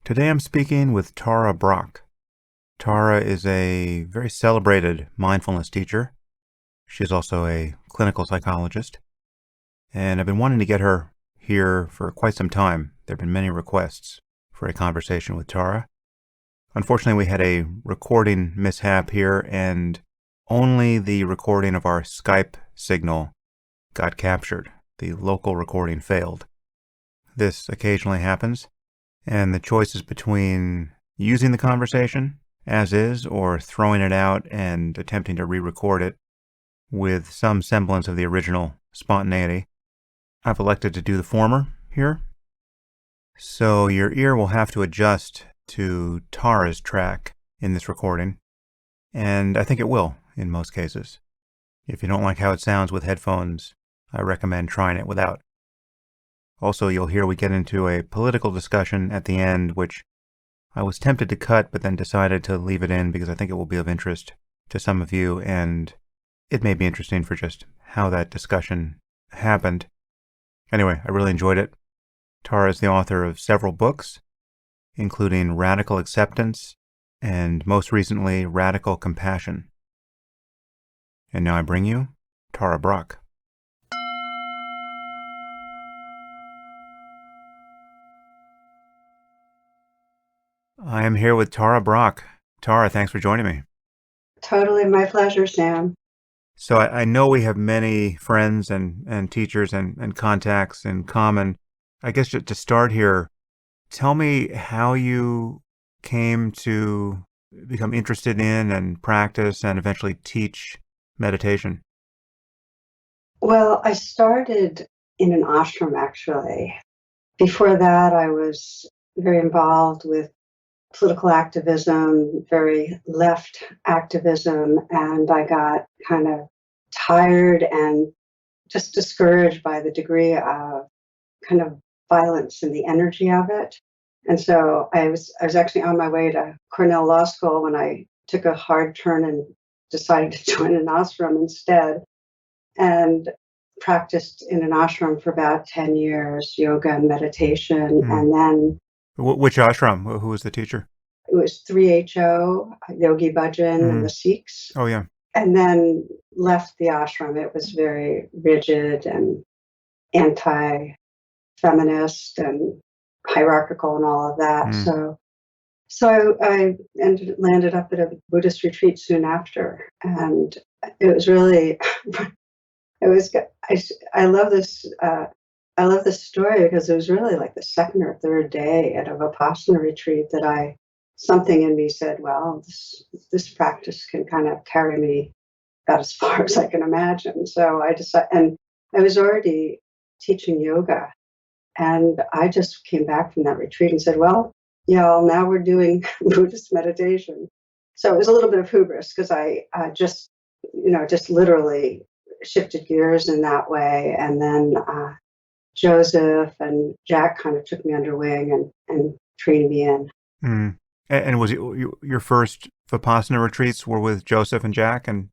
Today I'm speaking with Tara Brach. Tara is a very celebrated mindfulness teacher. She's also a clinical psychologist. And I've been wanting to get her here for quite some time. There have been many requests for a conversation with Tara. Unfortunately, we had a recording mishap here, and only the recording of our Skype signal got captured. The local recording failed. This occasionally happens. And the choice is between using the conversation as is or throwing it out and attempting to re-record it with some semblance of the original spontaneity. I've elected to do the former here. So your ear will have to adjust to Tara's track in this recording, and I think it will in most cases. If you don't like how it sounds with headphones, I recommend trying it without. Also, you'll hear we get into a political discussion at the end, which I was tempted to cut, but then decided to leave it in because I think it will be of interest to some of you, and it may be interesting for just how that discussion happened. Anyway, I really enjoyed it. Tara is the author of several books, including Radical Acceptance and, most recently, Radical Compassion. And now I bring you Tara Brach. I am here with Tara Brach. Tara, thanks for joining me. Totally my pleasure, Sam. So I know we have many friends and teachers and contacts in common. I guess just to start here, tell me how you came to become interested in and practice and eventually teach meditation. Well, I started in an ashram, actually. Before that, I was very involved with political activism, very left activism, and I got kind of tired and just discouraged by the degree of kind of violence and the energy of it. And so I was actually on my way to Cornell Law School when I took a hard turn and decided to join an ashram instead, and practiced in an ashram for about 10 years, yoga and meditation. And then Which ashram? Who was the teacher? it was 3HO, Yogi Bhajan, and the Sikhs. Oh, yeah. And then left the ashram. It was very rigid and anti-feminist and hierarchical and all of that. So I landed up at a Buddhist retreat soon after, and it was really, it was. I love this. I love this story because it was really like the second or third day at a Vipassana retreat that something in me said, well, this practice can kind of carry me about as far as I can imagine. So I decided, and I was already teaching yoga, and I just came back from that retreat and said, well, y'all, now we're doing Buddhist meditation. So it was a little bit of hubris because I just literally shifted gears in that way. And then Joseph and Jack kind of took me under wing and trained me in. And was it your first Vipassana retreats were with Joseph and Jack and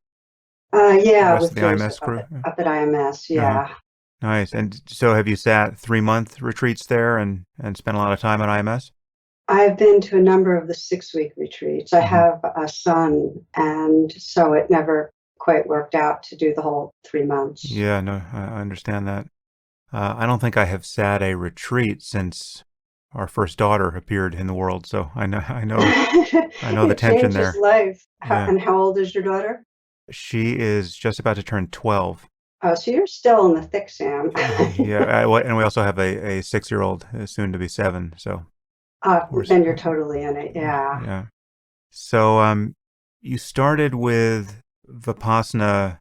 yeah, with with the Joseph IMS crew? up at IMS, yeah. Nice. And so have you sat 3-month retreats there and spent a lot of time at IMS? I've been to a number of the 6-week retreats. I have a son, and so it never quite worked out to do the whole 3 months. Yeah, no, I understand that. I don't think I have sat a retreat since our first daughter appeared in the world, so I know the tension there. It changes life. Yeah. And how old is your daughter? She is just about to turn 12. Oh, so you're still in the thick, Sam. Yeah, and we also have a 6-year-old, soon to be 7. So. Then you're totally in it. Yeah. Yeah. So you started with Vipassana,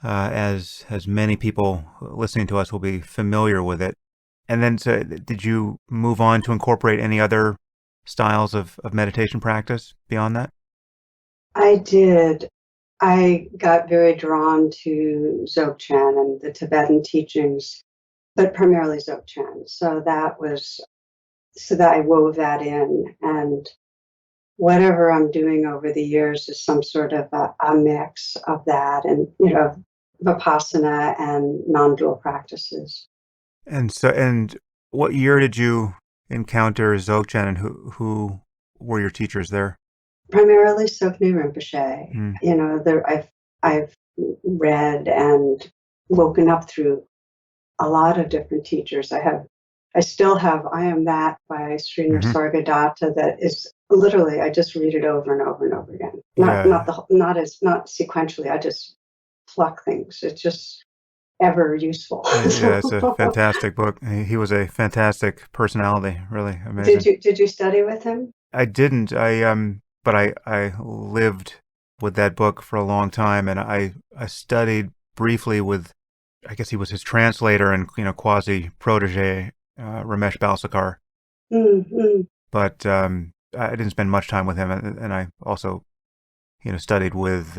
as many people listening to us will be familiar with it. And then so did you move on to incorporate any other styles of meditation practice beyond that? I did. I got very drawn to Dzogchen and the Tibetan teachings, but primarily Dzogchen. So that I wove that in, and whatever I'm doing over the years is some sort of a mix of that and, Vipassana and non-dual practices. And what year did you encounter Dzogchen, and who were your teachers there? Primarily Sokne Rinpoche. Mm. I've read and woken up through a lot of different teachers. I still have I Am That by Sri Mm-hmm. Nisargadatta that is literally I just read it over and over and over again. Yeah. Not sequentially. I just pluck things. It's just ever useful. Yeah, it's a fantastic book. He was a fantastic personality, really amazing. Did you study with him? I didn't. But I lived with that book for a long time, and I studied briefly with, I guess he was his translator and quasi protege, Ramesh Balsekar. Mm-hmm. But I didn't spend much time with him, and I also studied with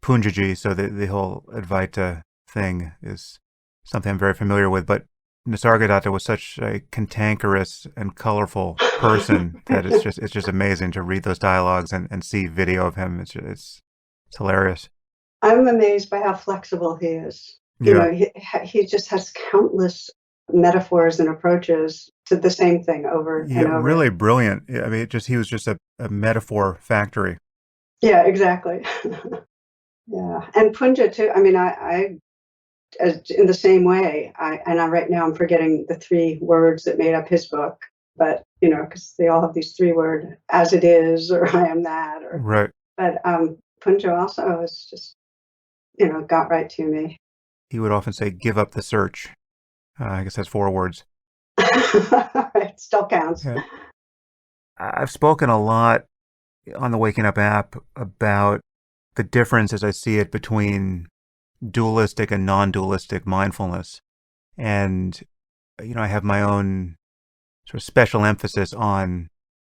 Punjaji, so the whole Advaita thing is something I'm very familiar with. But Nisargadatta was such a cantankerous and colorful person that it's just amazing to read those dialogues and see video of him. It's hilarious. I'm amazed by how flexible he is. Yeah. He just has countless metaphors and approaches to the same thing over and over. Really brilliant. I mean, he was just a metaphor factory. Yeah, exactly. Yeah, and Punja too. I mean, I in the same way. Right now I'm forgetting the 3 words that made up his book, but because they all have these 3-word "as it is" or "I am that," or right. But Punja also is just got right to me. He would often say, "Give up the search." I guess that's 4 words. It still counts. Yeah. I've spoken a lot on the Waking Up app about the difference, as I see it, between dualistic and non-dualistic mindfulness. And, I have my own sort of special emphasis on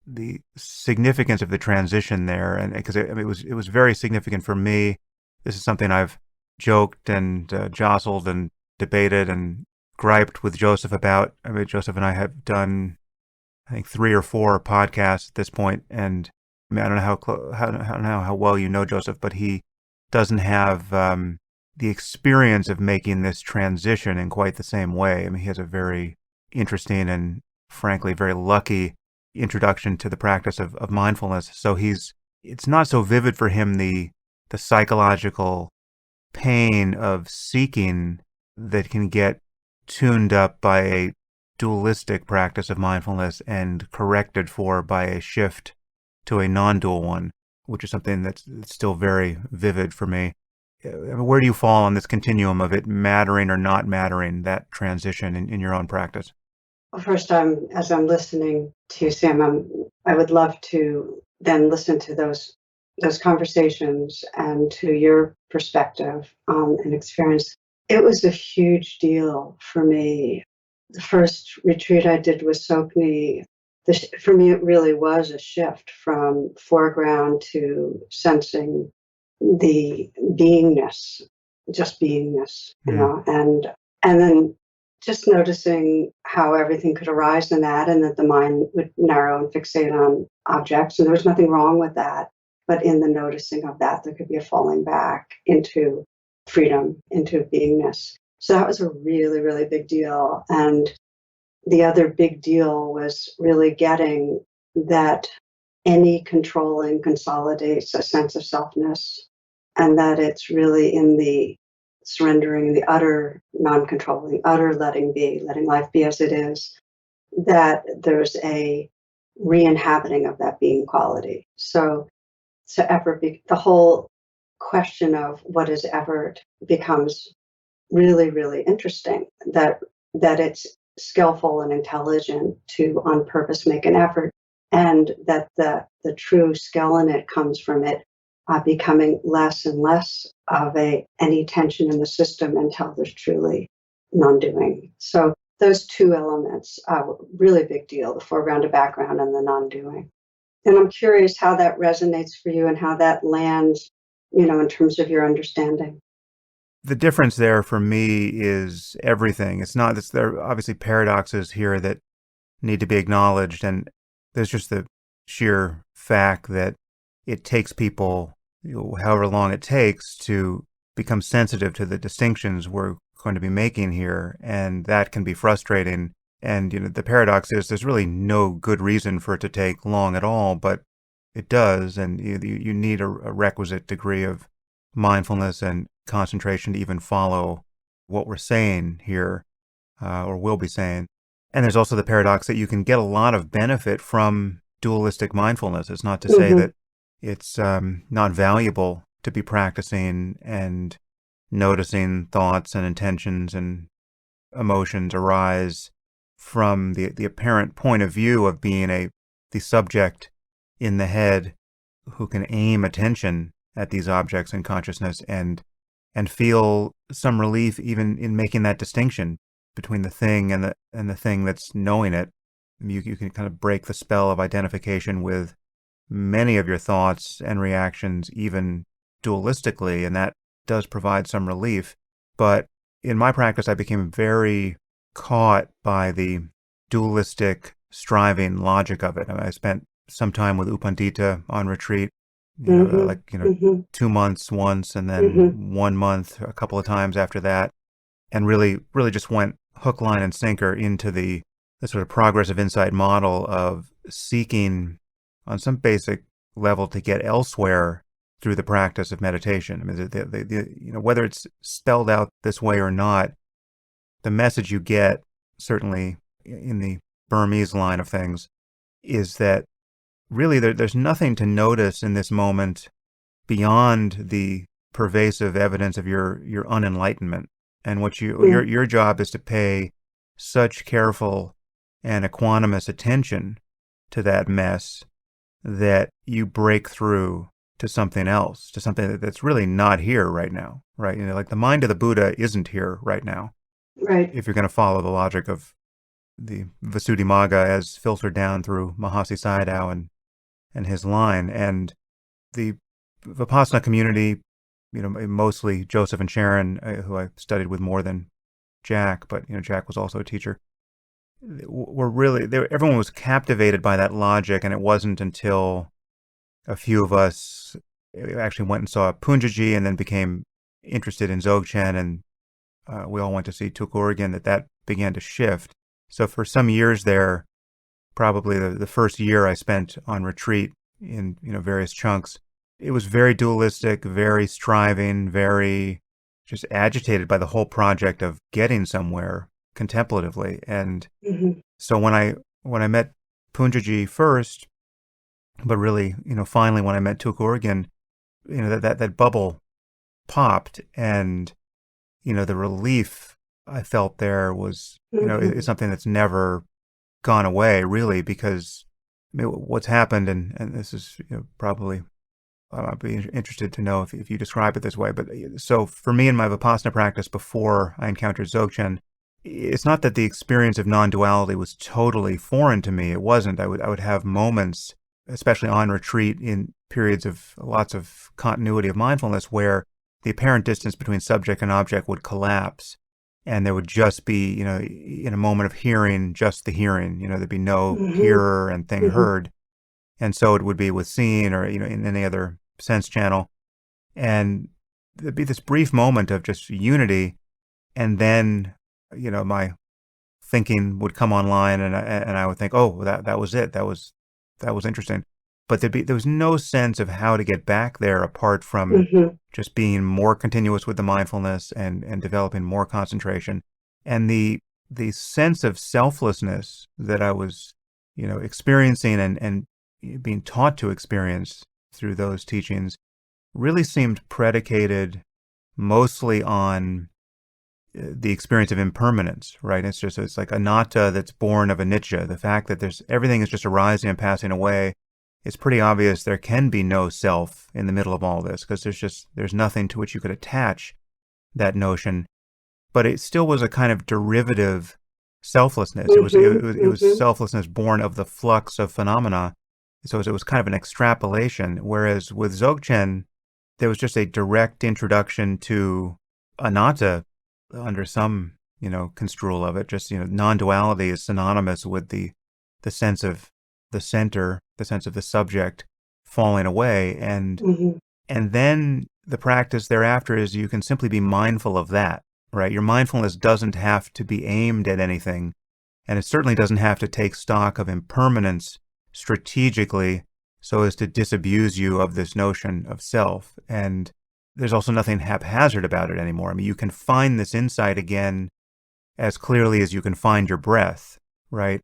the significance of the transition there. And because it was very significant for me. This is something I've joked and jostled and debated and griped with Joseph about. I mean, Joseph and I have done, I think, 3 or 4 podcasts at this point, and I mean, I don't know how well you know Joseph, but he doesn't have the experience of making this transition in quite the same way. I mean, he has a very interesting and, frankly, very lucky introduction to the practice of mindfulness. So it's not so vivid for him, the psychological pain of seeking that can get tuned up by a dualistic practice of mindfulness and corrected for by a shift to a non-dual one, which is something that's still very vivid for me. I mean, where do you fall on this continuum of it mattering or not mattering, that transition in your own practice? Well, first, as I'm listening to you, Sam, I would love to then listen to those conversations and to your perspective and experience. It was a huge deal for me. The first retreat I did with Sokne, for me, it really was a shift from foreground to sensing the beingness, just beingness, and then just noticing how everything could arise in that, and that the mind would narrow and fixate on objects, and there was nothing wrong with that. But in the noticing of that, there could be a falling back into freedom, into beingness. So that was a really, really big deal. And the other big deal was really getting that any controlling consolidates a sense of selfness, and that it's really in the surrendering, the utter non-controlling, utter letting be, letting life be as it is, that there's a re-inhabiting of that being quality. So effort, the whole question of what is effort becomes really, really interesting. That it's skillful and intelligent to on purpose make an effort, and that the true skill in it comes from it becoming less and less of any tension in the system until there's truly non-doing. So those 2 elements are really big deal: the foreground to background and the non-doing. And I'm curious how that resonates for you and how that lands, in terms of your understanding. The difference there for me is everything. There are obviously paradoxes here that need to be acknowledged, and there's just the sheer fact that it takes people, however long it takes, to become sensitive to the distinctions we're going to be making here, and that can be frustrating And, the paradox is there's really no good reason for it to take long at all, but it does. And you need a requisite degree of mindfulness and concentration to even follow what we're saying here, or will be saying. And there's also the paradox that you can get a lot of benefit from dualistic mindfulness. It's not to say that it's not valuable to be practicing and noticing thoughts and intentions and emotions arise from the apparent point of view of being the subject in the head who can aim attention at these objects in consciousness and feel some relief even in making that distinction between the thing and the thing that's knowing it. You can kind of break the spell of identification with many of your thoughts and reactions, even dualistically, and that does provide some relief. But in my practice, I became very caught by the dualistic, striving logic of it. I spent some time with U Pandita on retreat, 2 months once, and then 1 month a couple of times after that, and really just went hook, line, and sinker into the sort of progressive insight model of seeking on some basic level to get elsewhere through the practice of meditation. I mean, whether it's spelled out this way or not, the message you get, certainly in the Burmese line of things, is that really there's nothing to notice in this moment beyond the pervasive evidence of your unenlightenment. And what your job is to pay such careful and equanimous attention to that mess that you break through to something else, to something that's really not here right now, right? Like the mind of the Buddha isn't here right now. Right. If you're going to follow the logic of the Visuddhimagga as filtered down through Mahasi Sayadaw and his line. And the Vipassana community, mostly Joseph and Sharon, who I studied with more than Jack, but, Jack was also a teacher, everyone was captivated by that logic. And it wasn't until a few of us actually went and saw Punjaji and then became interested in Dzogchen, and we all went to see Tuk Oregon, that began to shift. So for some years there, probably the first year I spent on retreat in various chunks, it was very dualistic, very striving, very just agitated by the whole project of getting somewhere contemplatively. And so when I met Punjaji first, but really, finally when I met Tuk Oregon, that bubble popped, and the relief I felt there was, is something that's never gone away, really, because what's happened, and this is probably, I'd be interested to know if you describe it this way, but so for me in my Vipassana practice before I encountered Dzogchen, it's not that the experience of non-duality was totally foreign to me. It wasn't. I would have moments, especially on retreat in periods of lots of continuity of mindfulness, where the apparent distance between subject and object would collapse, and there would just be, in a moment of hearing, just the hearing. There'd be no hearer and thing heard. And so it would be with seeing or, in any other sense channel. And there'd be this brief moment of just unity, and then, my thinking would come online, and I would think, oh, that was it. That was interesting. But there was no sense of how to get back there apart from just being more continuous with the mindfulness and developing more concentration. And the sense of selflessness that I was, experiencing and being taught to experience through those teachings really seemed predicated mostly on the experience of impermanence, right? It's like anatta that's born of anicca. The fact that everything is just arising and passing away. It's pretty obvious there can be no self in the middle of all this, because there's nothing to which you could attach that notion. But it still was a kind of derivative selflessness. It was selflessness born of the flux of phenomena. So it was kind of an extrapolation. Whereas with Dzogchen, there was just a direct introduction to anatta under some, construal of it. Just, non-duality is synonymous with the sense of the center, the sense of the subject falling away. And then the practice thereafter is you can simply be mindful of that, right? Your mindfulness doesn't have to be aimed at anything. And it certainly doesn't have to take stock of impermanence strategically so as to disabuse you of this notion of self. And there's also nothing haphazard about it anymore. I mean, you can find this insight again as clearly as you can find your breath, right?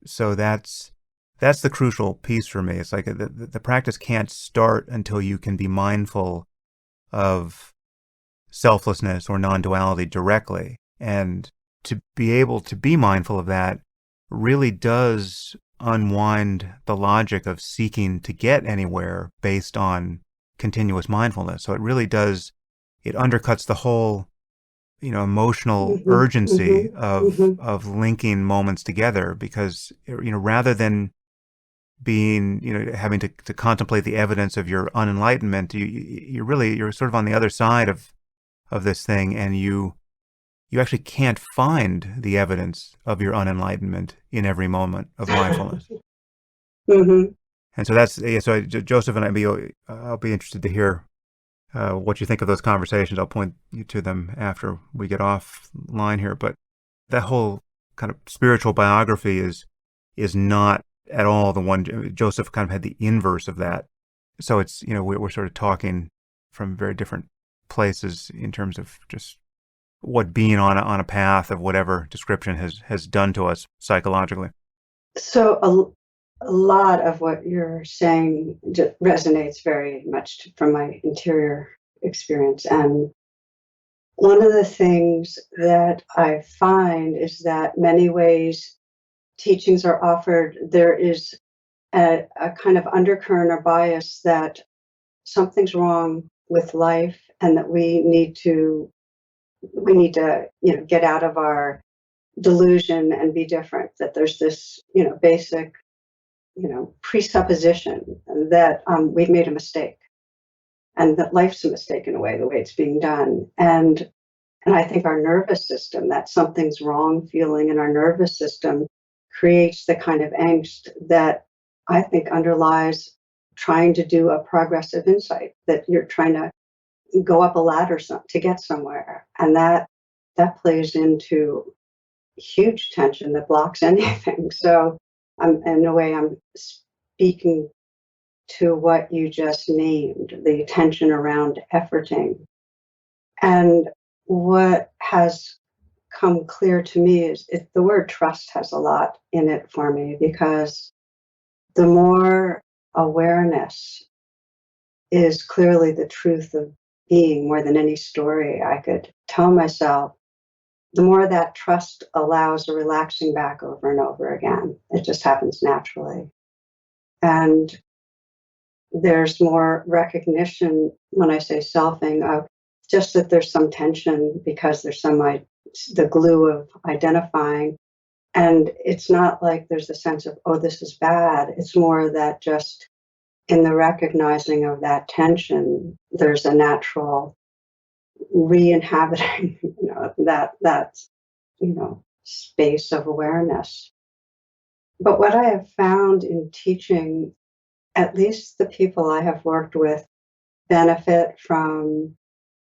So that's the crucial piece for me. It's like the practice can't start until you can be mindful of selflessness or non-duality directly. And to be able to be mindful of that really does unwind the logic of seeking to get anywhere based on continuous mindfulness. So it really does, it undercuts the whole, emotional urgency of linking moments together, because, rather than being, having to contemplate the evidence of your unenlightenment, you're sort of on the other side of this thing, and you actually can't find the evidence of your unenlightenment in every moment of mindfulness. And so Joseph and I'll be interested to hear what you think of those conversations. I'll point you to them after we get offline here. But that whole kind of spiritual biography is not at all the one. Joseph kind of had the inverse of that. So it's, we're sort of talking from very different places in terms of just what being on a path of whatever description has done to us psychologically. So a lot of what you're saying resonates very much from my interior experience. And one of the things that I find is that many ways teachings are offered, there is a kind of undercurrent or bias that something's wrong with life and that we need to get out of our delusion and be different, that there's this basic presupposition that we've made a mistake and that life's a mistake in a way, the way it's being done. And I think our nervous system, that something's wrong feeling in our nervous system, creates the kind of angst that I think underlies trying to do a progressive insight, that you're trying to go up a ladder to get somewhere. And that plays into huge tension that blocks anything. So in a way, I'm speaking to what you just named, the tension around efforting. And what has come clear to me is the word trust has a lot in it for me, because the more awareness is clearly the truth of being, more than any story I could tell myself, the more that trust allows a relaxing back over and over again. It just happens naturally. And there's more recognition, when I say selfing, of just that there's some tension because there's the glue of identifying. And it's not like there's a sense of, oh, this is bad. It's more that just in the recognizing of that tension, there's a natural re-inhabiting, that space of awareness. But what I have found in teaching, at least the people I have worked with benefit from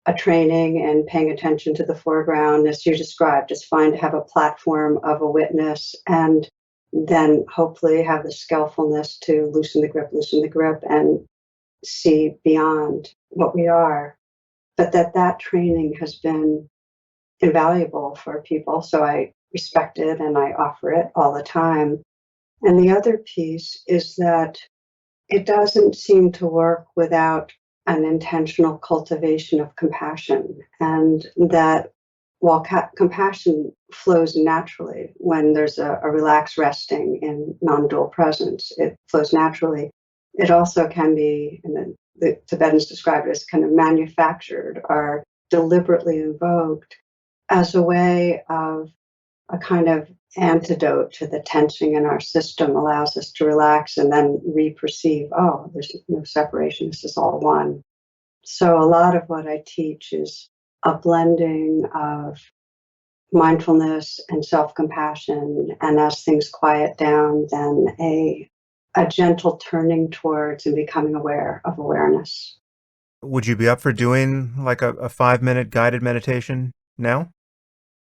a training and paying attention to the foreground, as you described. It's fine to have a platform of a witness and then hopefully have the skillfulness to loosen the grip and see beyond what we are. But that training has been invaluable for people. So I respect it and I offer it all the time. And the other piece is that it doesn't seem to work without an intentional cultivation of compassion. And that while compassion flows naturally when there's a relaxed resting in non-dual presence, it flows naturally. It also can be, and the Tibetans describe it as kind of manufactured or deliberately invoked as a way of a kind of antidote to the tensing in our system, allows us to relax and then re-perceive, oh, there's no separation, this is all one. So a lot of what I teach is a blending of mindfulness and self-compassion, and as things quiet down, then a gentle turning towards and becoming aware of awareness. Would you be up for doing like a 5-minute guided meditation now?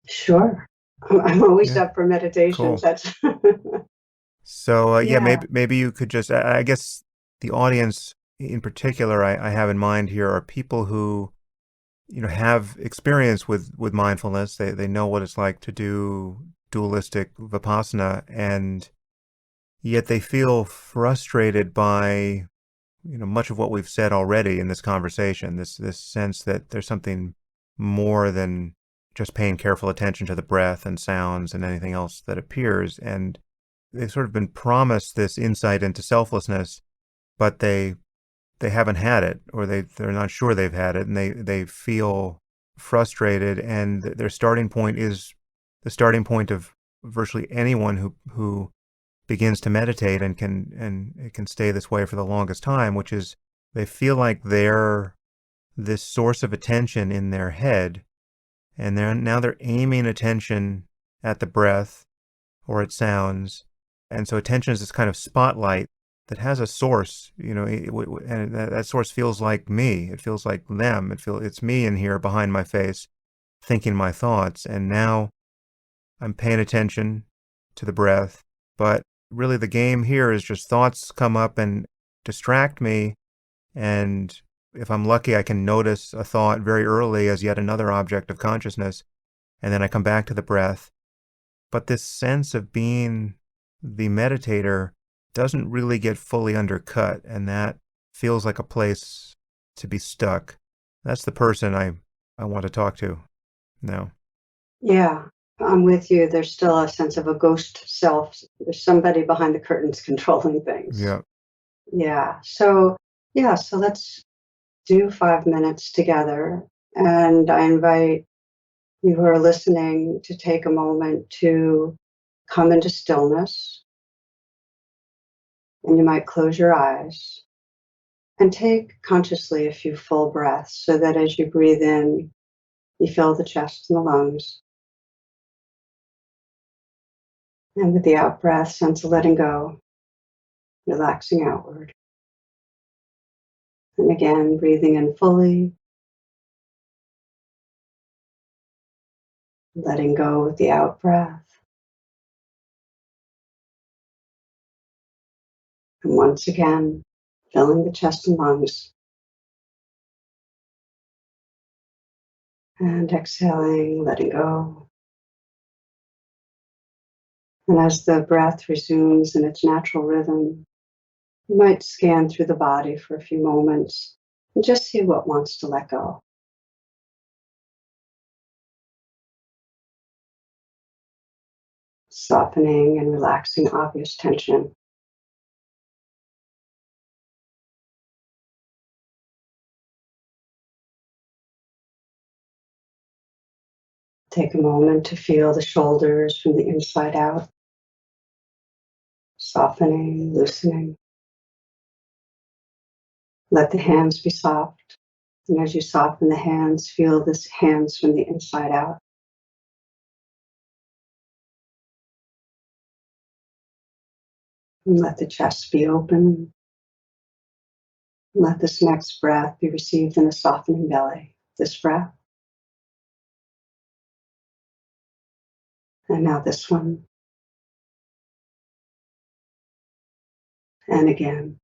Sure. I'm always Yeah. up for meditations. Cool. That's So yeah, yeah. maybe you could just. I guess the audience in particular, I have in mind here are people who have experience with mindfulness. They know what it's like to do dualistic vipassana, and yet they feel frustrated by much of what we've said already in this conversation. This sense that there's something more than just paying careful attention to the breath and sounds and anything else that appears. And they've sort of been promised this insight into selflessness, but they haven't had it, or they're not sure they've had it, and they feel frustrated. And their starting point is the starting point of virtually anyone who begins to meditate and it can stay this way for the longest time, which is they feel like they're this source of attention in their head, and they're aiming attention at the breath or at sounds. And so attention is this kind of spotlight that has a source, and that source feels like me. It feels like them. It's me in here behind my face thinking my thoughts. And now I'm paying attention to the breath. But really the game here is just thoughts come up and distract me. And if I'm lucky, I can notice a thought very early as yet another object of consciousness. And then I come back to the breath. But this sense of being the meditator doesn't really get fully undercut, and that feels like a place to be stuck. That's the person I want to talk to now. Yeah, I'm with you. There's still a sense of a ghost self. There's somebody behind the curtains controlling things. Yeah. Yeah. So let's do 5 minutes together. And I invite you who are listening to take a moment to come into stillness. And you might close your eyes and take consciously a few full breaths so that as you breathe in, you fill the chest and the lungs. And with the out breath, sense of letting go, relaxing outward. And again, breathing in fully, letting go with the out breath. And once again, filling the chest and lungs. And exhaling, letting go. And as the breath resumes in its natural rhythm, you might scan through the body for a few moments and just see what wants to let go. Softening and relaxing obvious tension. Take a moment to feel the shoulders from the inside out, softening, loosening. Let the hands be soft. And as you soften the hands, feel the hands from the inside out. And let the chest be open. Let this next breath be received in a softening belly. This breath. And now this one. And again.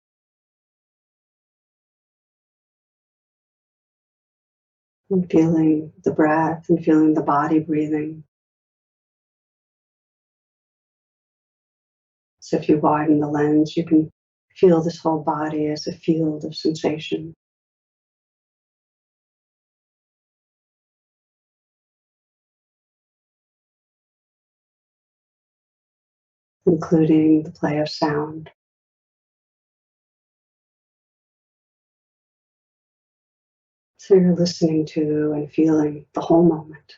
And feeling the breath and feeling the body breathing. So if you widen the lens, you can feel this whole body as a field of sensation. Including the play of sound. So you're listening to and feeling the whole moment.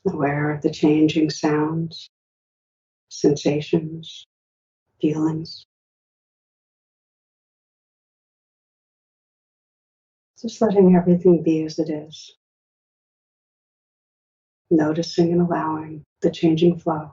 Aware of the changing sounds, sensations, feelings. Just letting everything be as it is. Noticing and allowing the changing flow.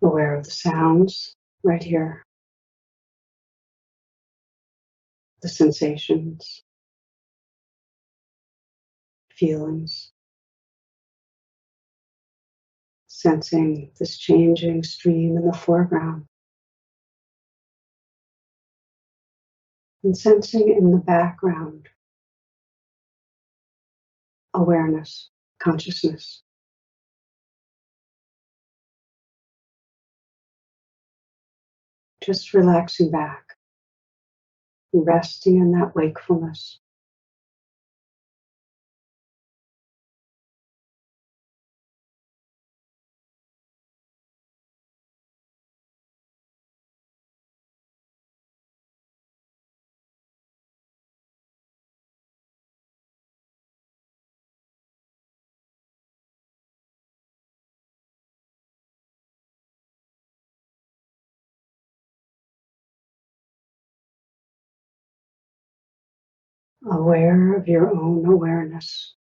aware of the sounds right here, the sensations, feelings, sensing this changing stream in the foreground, and sensing in the background awareness, consciousness. Just relaxing back, resting in that wakefulness. Aware of your own awareness.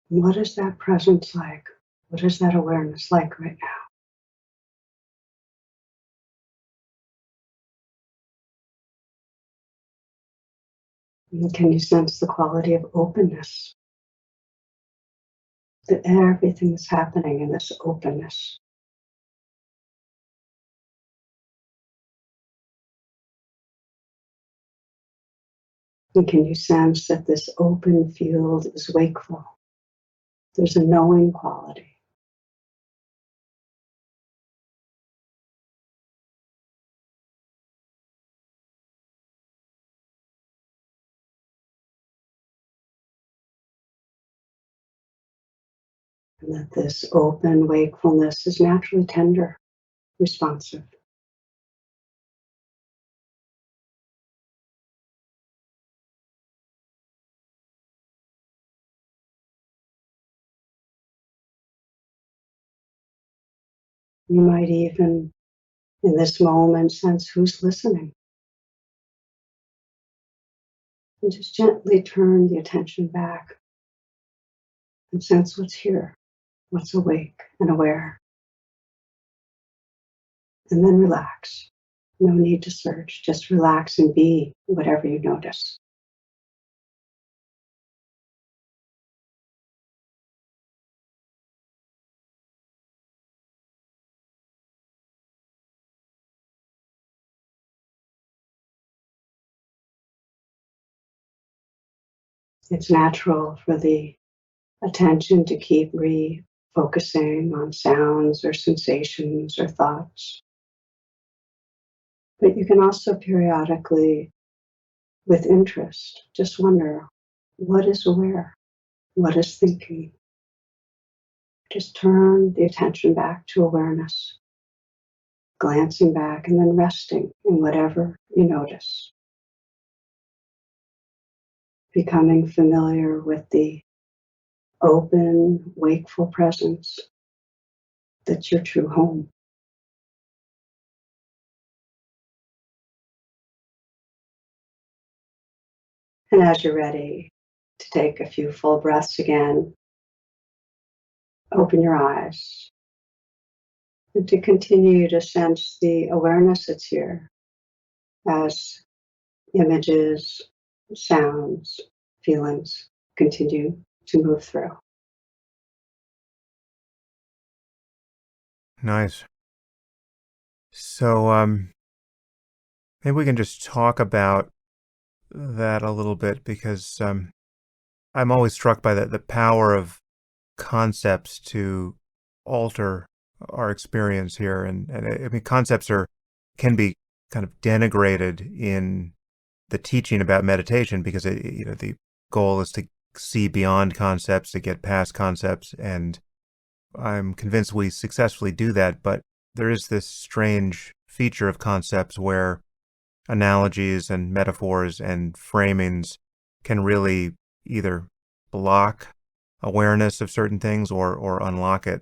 What is that presence like? What is that awareness like right now? And can you sense the quality of openness? That everything is happening in this openness. And can you sense that this open field is wakeful? There's a knowing quality. And that this open wakefulness is naturally tender, responsive. You might even, in this moment, sense who's listening. And just gently turn the attention back and sense what's here, what's awake and aware. And then relax. No need to search, just relax and be whatever you notice. It's natural for the attention to keep refocusing on sounds or sensations or thoughts. But you can also periodically, with interest, just wonder, what is aware? What is thinking? Just turn the attention back to awareness, glancing back and then resting in whatever you notice. Becoming familiar with the open, wakeful presence that's your true home. And as you're ready to take a few full breaths again, open your eyes and to continue to sense the awareness that's here as images, sounds, feelings continue to move through. Nice. So, maybe we can just talk about that a little bit because I'm always struck by the power of concepts to alter our experience here. And I mean, concepts can be kind of denigrated in the teaching about meditation because the goal is to see beyond concepts, to get past concepts, and I'm convinced we successfully do that. But there is this strange feature of concepts where analogies and metaphors and framings can really either block awareness of certain things or unlock it.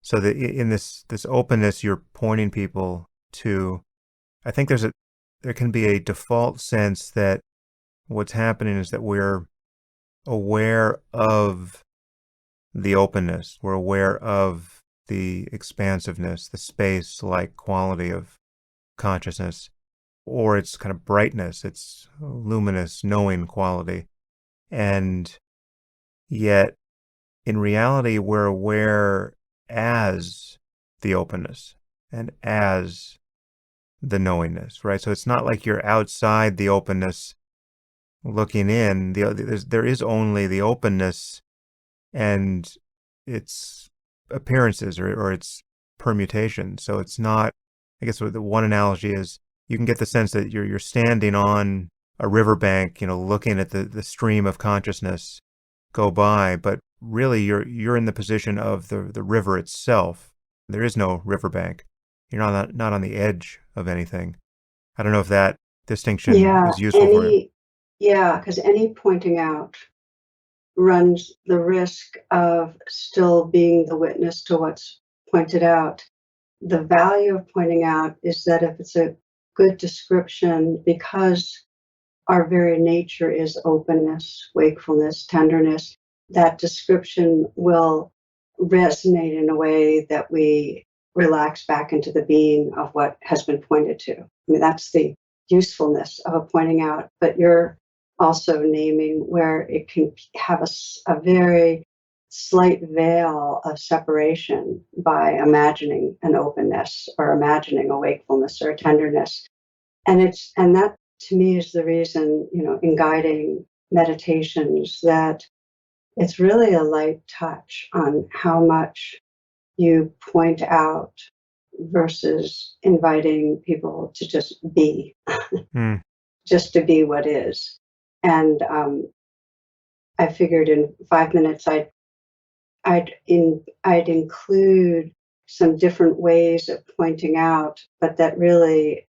So that in this openness you're pointing people to, I think there can be a default sense that what's happening is that we're aware of the openness. We're aware of the expansiveness, the space-like quality of consciousness, or its kind of brightness, its luminous, knowing quality. And yet, in reality, we're aware as the openness and as the knowingness, right? So it's not like you're outside the openness looking in. There is only the openness and its appearances or its permutations. So it's not, I guess the one analogy is you can get the sense that you're standing on a riverbank, looking at the stream of consciousness go by, but really you're in the position of the river itself. There is no riverbank. You're not on the edge of anything. I don't know if that distinction is useful for you. Yeah, because any pointing out runs the risk of still being the witness to what's pointed out. The value of pointing out is that if it's a good description, because our very nature is openness, wakefulness, tenderness, that description will resonate in a way that we relax back into the being of what has been pointed to. I mean, that's the usefulness of a pointing out, but you're also naming where it can have a very slight veil of separation by imagining an openness or imagining a wakefulness or a tenderness. And that to me is the reason, in guiding meditations, that it's really a light touch on how much you point out versus inviting people to just be, just to be what is. And I figured in 5 minutes I'd include some different ways of pointing out, but that really,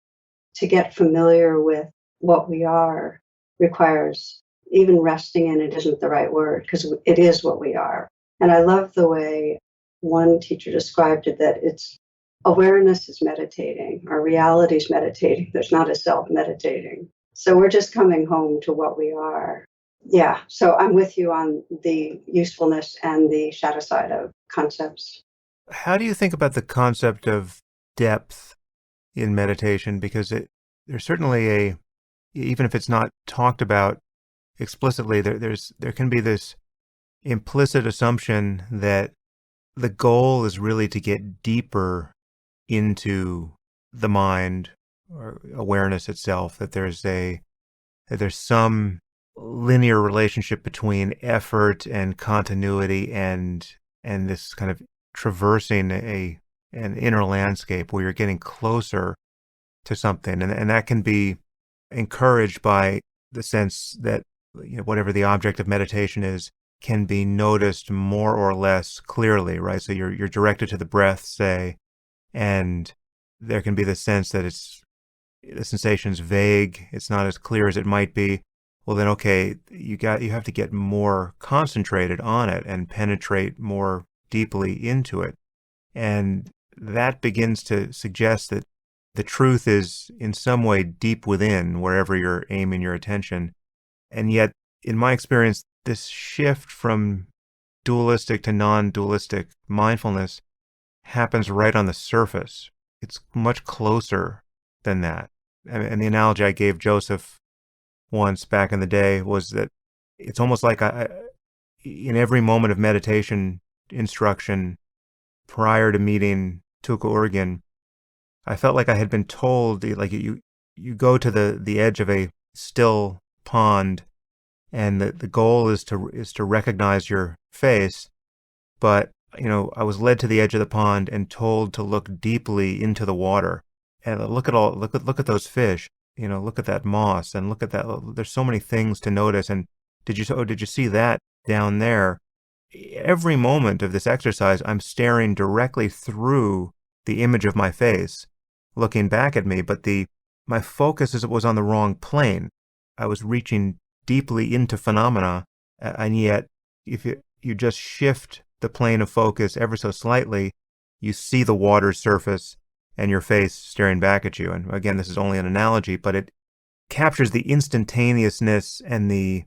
to get familiar with what we are requires, even resting in it isn't the right word, because it is what we are. And I love the way one teacher described it, that it's awareness is meditating, or reality is meditating. There's not a self meditating. So we're just coming home to what we are. Yeah, so I'm with you on the usefulness and the shadow side of concepts. How do you think about the concept of depth in meditation? Because there's certainly even if it's not talked about explicitly, there can be this implicit assumption that the goal is really to get deeper into the mind or awareness itself, that there's some linear relationship between effort and continuity and this kind of traversing an inner landscape where you're getting closer to something, and that can be encouraged by the sense that whatever the object of meditation is can be noticed more or less clearly, right? So you're directed to the breath, say, and there can be the sense that the sensation's vague, it's not as clear as it might be. Well, then, okay, you have to get more concentrated on it and penetrate more deeply into it. And that begins to suggest that the truth is in some way deep within, wherever you're aiming your attention. And yet, in my experience, this shift from dualistic to non-dualistic mindfulness happens right on the surface. It's much closer than that. And the analogy I gave Joseph once back in the day was that it's almost like in every moment of meditation instruction prior to meeting Tuka Urgyen, I felt like I had been told, like you go to the edge of a still pond, and the goal is to recognize your face, but I was led to the edge of the pond and told to look deeply into the water and look at those fish, look at that moss and look at that. There's so many things to notice. And did you see that down there? Every moment of this exercise, I'm staring directly through the image of my face, looking back at me, but my focus was on the wrong plane. I was reaching deeply into phenomena, and yet if you just shift the plane of focus ever so slightly, you see the water's surface and your face staring back at you. And again, this is only an analogy, but it captures the instantaneousness and the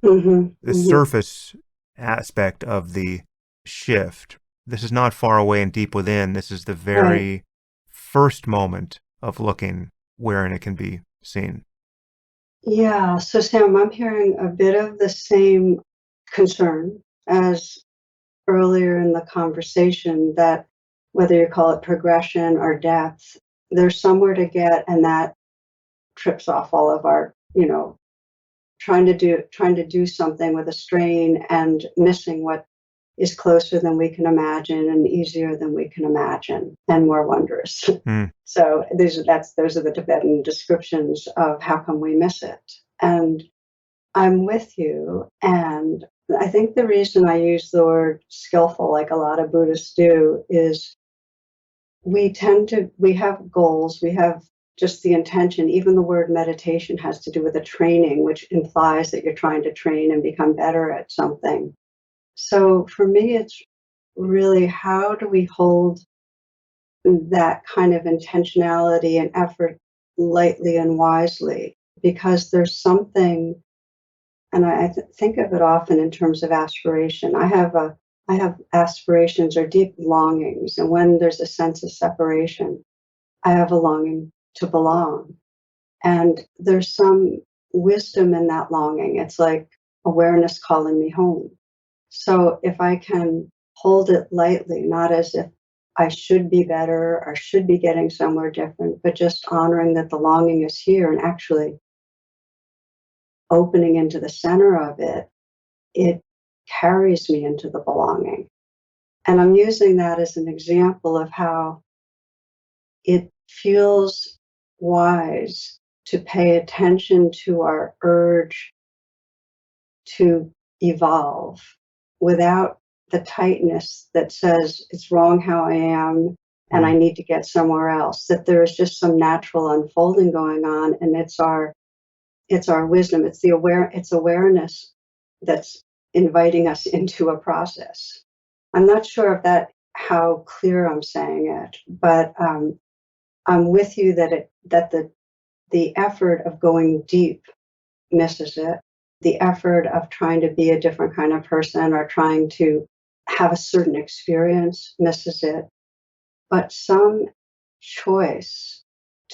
surface aspect of the shift this is not far away and deep within. This is the Right. very first moment of looking wherein it can be seen. Yeah. So, Sam, I'm hearing a bit of the same concern as earlier in the conversation, that whether you call it progression or depth, there's somewhere to get, and that trips off all of our, trying to do something with a strain and missing what is closer than we can imagine and easier than we can imagine and more wondrous. Mm. So those are the Tibetan descriptions of how come we miss it. And I'm with you. And I think the reason I use the word skillful, like a lot of Buddhists do, is we have goals, we have just the intention. Even the word meditation has to do with a training, which implies that you're trying to train and become better at something. So for me, it's really, how do we hold that kind of intentionality and effort lightly and wisely? Because there's something, and I think of it often in terms of aspiration. I have aspirations or deep longings, and when there's a sense of separation, I have a longing to belong. And there's some wisdom in that longing. It's like awareness calling me home. So if I can hold it lightly, not as if I should be better or should be getting somewhere different, but just honoring that the longing is here and actually opening into the center of it, it carries me into the belonging. And I'm using that as an example of how it feels wise to pay attention to our urge to evolve without the tightness that says it's wrong how I am and I Mm. need to get somewhere else. That there is just some natural unfolding going on, and it's our wisdom. It's awareness that's inviting us into a process. I'm not sure if that how clear I'm saying it, but I'm with you that the effort of going deep misses it. The effort of trying to be a different kind of person or trying to have a certain experience misses it. But some choice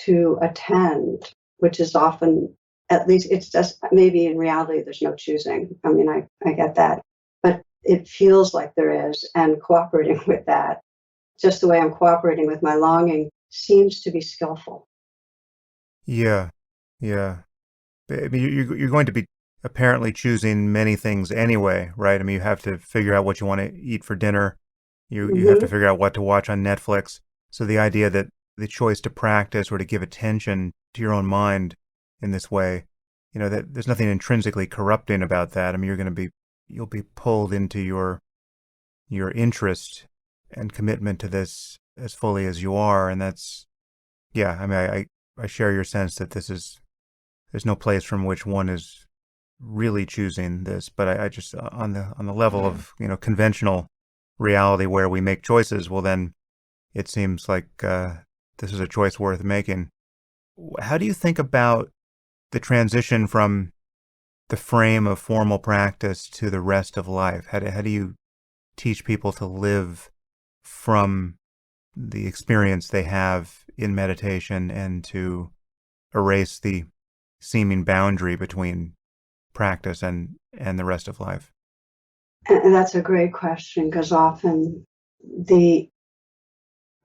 to attend, which is often, at least it's just, maybe in reality, there's no choosing. I mean, I get that. But it feels like there is, and cooperating with that, just the way I'm cooperating with my longing, seems to be skillful. Yeah, yeah. I mean, you're going to be apparently choosing many things anyway, right? I mean, you have to figure out what you want to eat for dinner. You have to Hmm. figure out what to watch on Netflix. So the idea that the choice to practice or to give attention to your own mind in this way, that there's nothing intrinsically corrupting about that. I mean, you'll be pulled into your interest and commitment to this as fully as you are, and that's, yeah. I mean, I share your sense that there's no place from which one is really choosing this, but I just on the level of conventional reality where we make choices, well then it seems like this is a choice worth making. How do you think about the transition from the frame of formal practice to the rest of life? How do you teach people to live from the experience they have in meditation and to erase the seeming boundary between practice and the rest of life? And that's a great question, because often the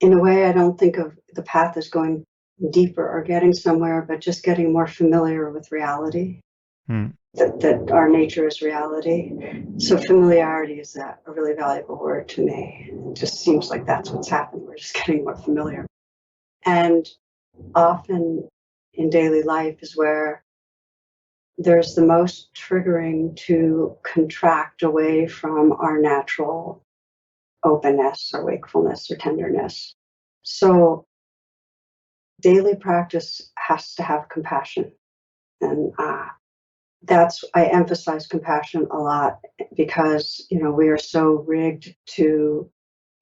in a way, I don't think of the path as going deeper or getting somewhere, but just getting more familiar with reality, Hmm. that our nature is reality. So familiarity is a really valuable word to me. It just seems like that's what's happening. We're just getting more familiar. And often in daily life is where there's the most triggering to contract away from our natural openness or wakefulness or tenderness. So daily practice has to have compassion. And that's, I emphasize compassion a lot, because, we are so rigged to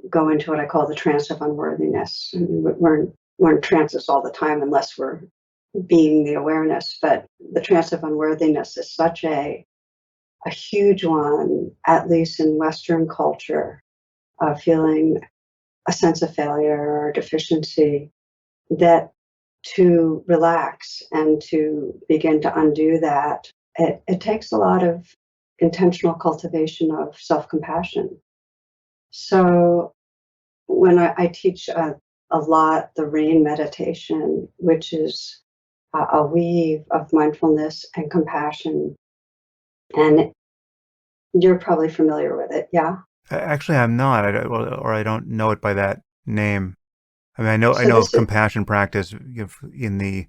go into what I call the trance of unworthiness. I mean, we're in trances all the time unless we're being the awareness. But the trance of unworthiness is such a huge one, at least in Western culture, feeling a sense of failure or deficiency, that to relax and to begin to undo that, it takes a lot of intentional cultivation of self-compassion. So when I teach a lot the rain meditation, which is a weave of mindfulness and compassion, and you're probably familiar with it, yeah? Actually, I'm not, or I don't know it by that name. I mean, I So know of this is compassion practice in the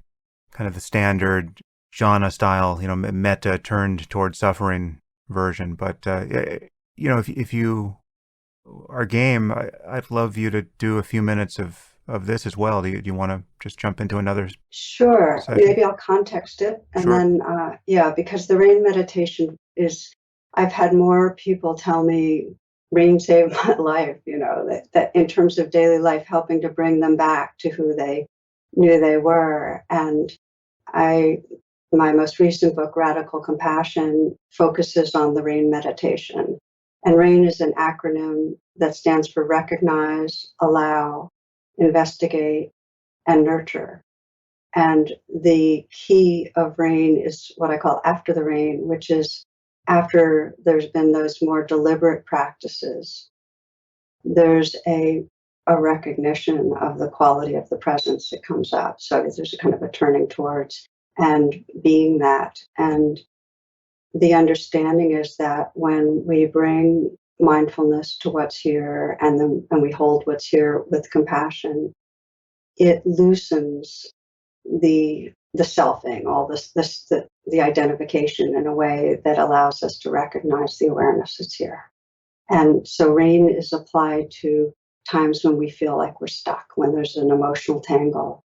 kind of the standard jhana style, metta turned toward suffering version. But if you are game, I'd love you to do a few minutes of this as well. Do you want to just jump into another sure. session? Maybe I'll context it and Sure. then, yeah, because the rain meditation is, I've had more people tell me rain saved my life, that in terms of daily life, helping to bring them back to who they knew they were. And I, my most recent book, Radical Compassion, focuses on the RAIN meditation. And RAIN is an acronym that stands for recognize, allow, investigate, and nurture. And the key of RAIN is what I call after the rain, which is after there's been those more deliberate practices, there's a recognition of the quality of the presence that comes up. So there's a kind of a turning towards and being that. And the understanding is that when we bring mindfulness to what's here and we hold what's here with compassion, it loosens the selfing, all the identification in a way that allows us to recognize the awareness that's here. And so rain is applied to times when we feel like we're stuck, when there's an emotional tangle.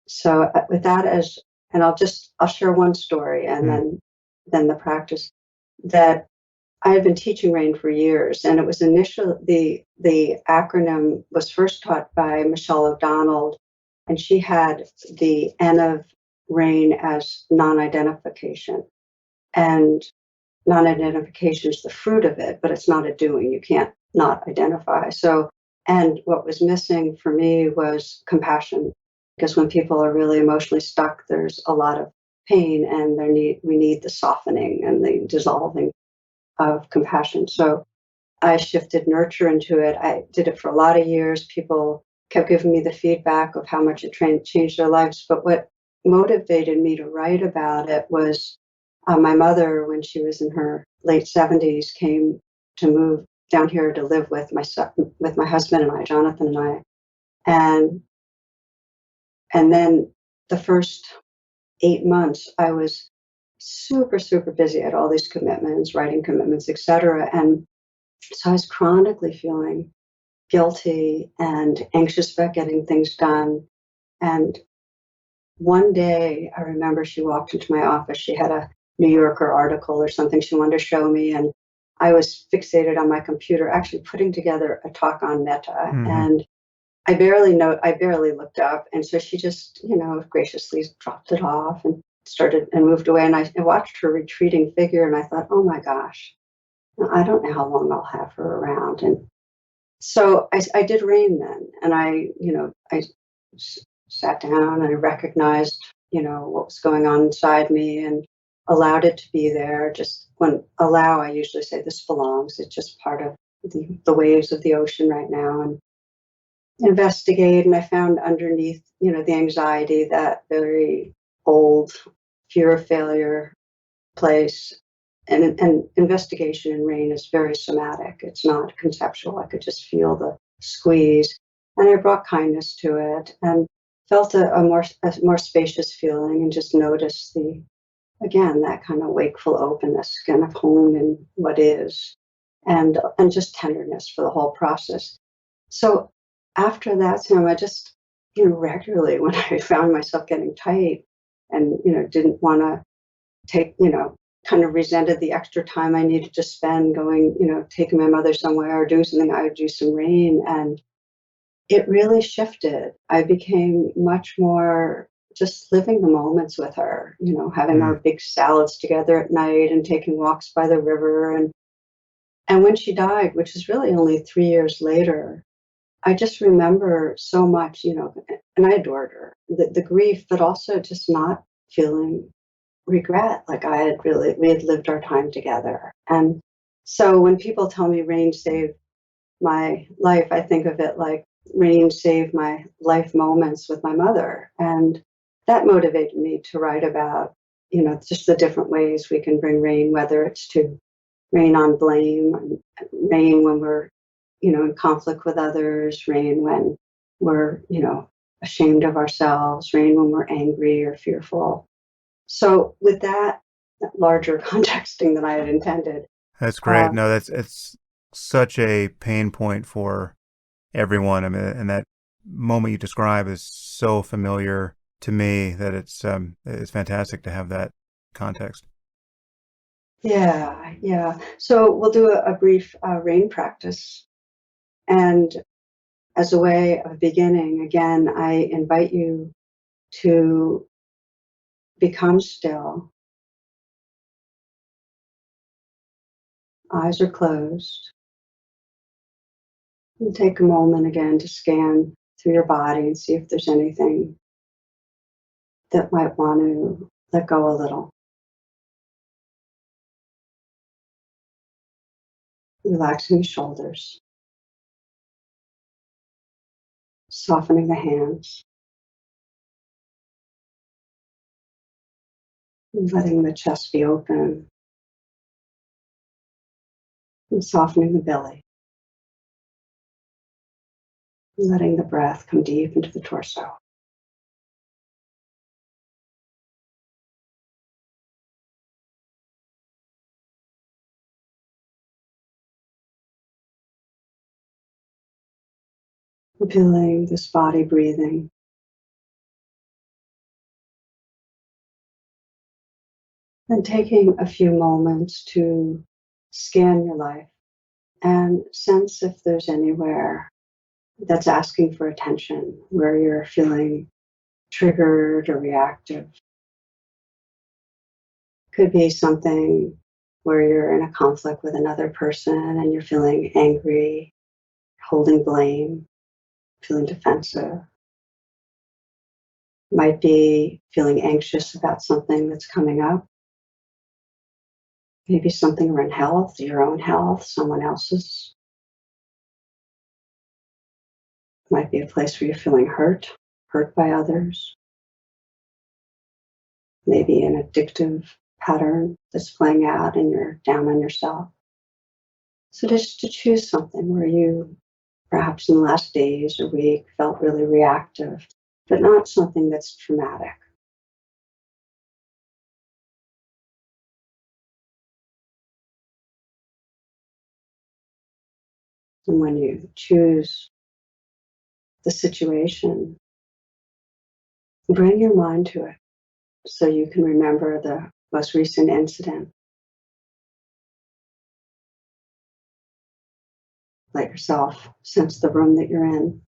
So with that as, and I'll share one story and then the practice that I've been teaching RAIN for years, and it was initially the acronym was first taught by Michelle O'Donnell, and she had the N of RAIN as non-identification, and non-identification is the fruit of it, but it's not a doing. You can't not identify. So, and what was missing for me was compassion, because when people are really emotionally stuck, there's a lot of pain, and we need the softening and the dissolving of compassion. So I shifted nurture into it. I did it for a lot of years. People kept giving me the feedback of how much it changed their lives. But what motivated me to write about it was my mother, when she was in her late 70s, came to move down here to live with with my husband and I, Jonathan and I. And then the first 8 months, I was super, super busy. I had all these commitments, writing commitments, etc. And so I was chronically feeling guilty and anxious about getting things done. And one day I remember she walked into my office. She had a New Yorker article or something she wanted to show me. And I was fixated on my computer, actually putting together a talk on metta. And I barely looked up. And so she just, graciously dropped it off and started and moved away. And I watched her retreating figure and I thought, oh my gosh, I don't know how long I'll have her around. And so I did RAIN then. And I sat down and I recognized, what was going on inside me and allowed it to be there. Just when allow, I usually say this belongs. It's just part of the waves of the ocean right now. And investigate. And I found underneath, the anxiety, that very old fear of failure place. And investigation in RAIN is very somatic. It's not conceptual. I could just feel the squeeze. And I brought kindness to it and felt a more spacious feeling and just noticed again, that kind of wakeful openness, kind of home in what is, and just tenderness for the whole process. So after that time, I just, regularly when I found myself getting tight and, didn't want to take, kind of resented the extra time I needed to spend going, taking my mother somewhere or doing something, I would do some RAIN. And it really shifted. I became much more just living the moments with her, having our big salads together at night and taking walks by the river and And when she died, which is really only 3 years later, I just remember so much, and I adored her, the grief, but also just not feeling regret. Like we had lived our time together. And so when people tell me rain saved my life, I think of it like rain saved my life moments with my mother. And that motivated me to write about, just the different ways we can bring rain, whether it's to rain on blame, rain when we're, in conflict with others, rain when we're, ashamed of ourselves, rain when we're angry or fearful. So with that larger contexting than I had intended. That's great. No, it's such a pain point for everyone. I mean, and that moment you describe is so familiar to me that it's fantastic to have that context. Yeah, yeah. So we'll do a brief rain practice. And as a way of beginning, again, I invite you to become still. Eyes are closed. And take a moment again to scan through your body and see if there's anything that might want to let go a little. Relaxing the shoulders, softening the hands, letting the chest be open, and softening the belly, letting the breath come deep into the torso. Feeling this body breathing. And taking a few moments to scan your life and sense if there's anywhere that's asking for attention, where you're feeling triggered or reactive. Could be something where you're in a conflict with another person and you're feeling angry, holding blame, feeling defensive. Might be feeling anxious about something that's coming up. Maybe something around health, your own health, someone else's. Might be a place where you're feeling hurt by others. Maybe an addictive pattern that's playing out and you're down on yourself. So just to choose something where you, perhaps in the last days or week, felt really reactive, but not something that's traumatic. And when you choose the situation, bring your mind to it so you can remember the most recent incident. Let yourself sense the room that you're in.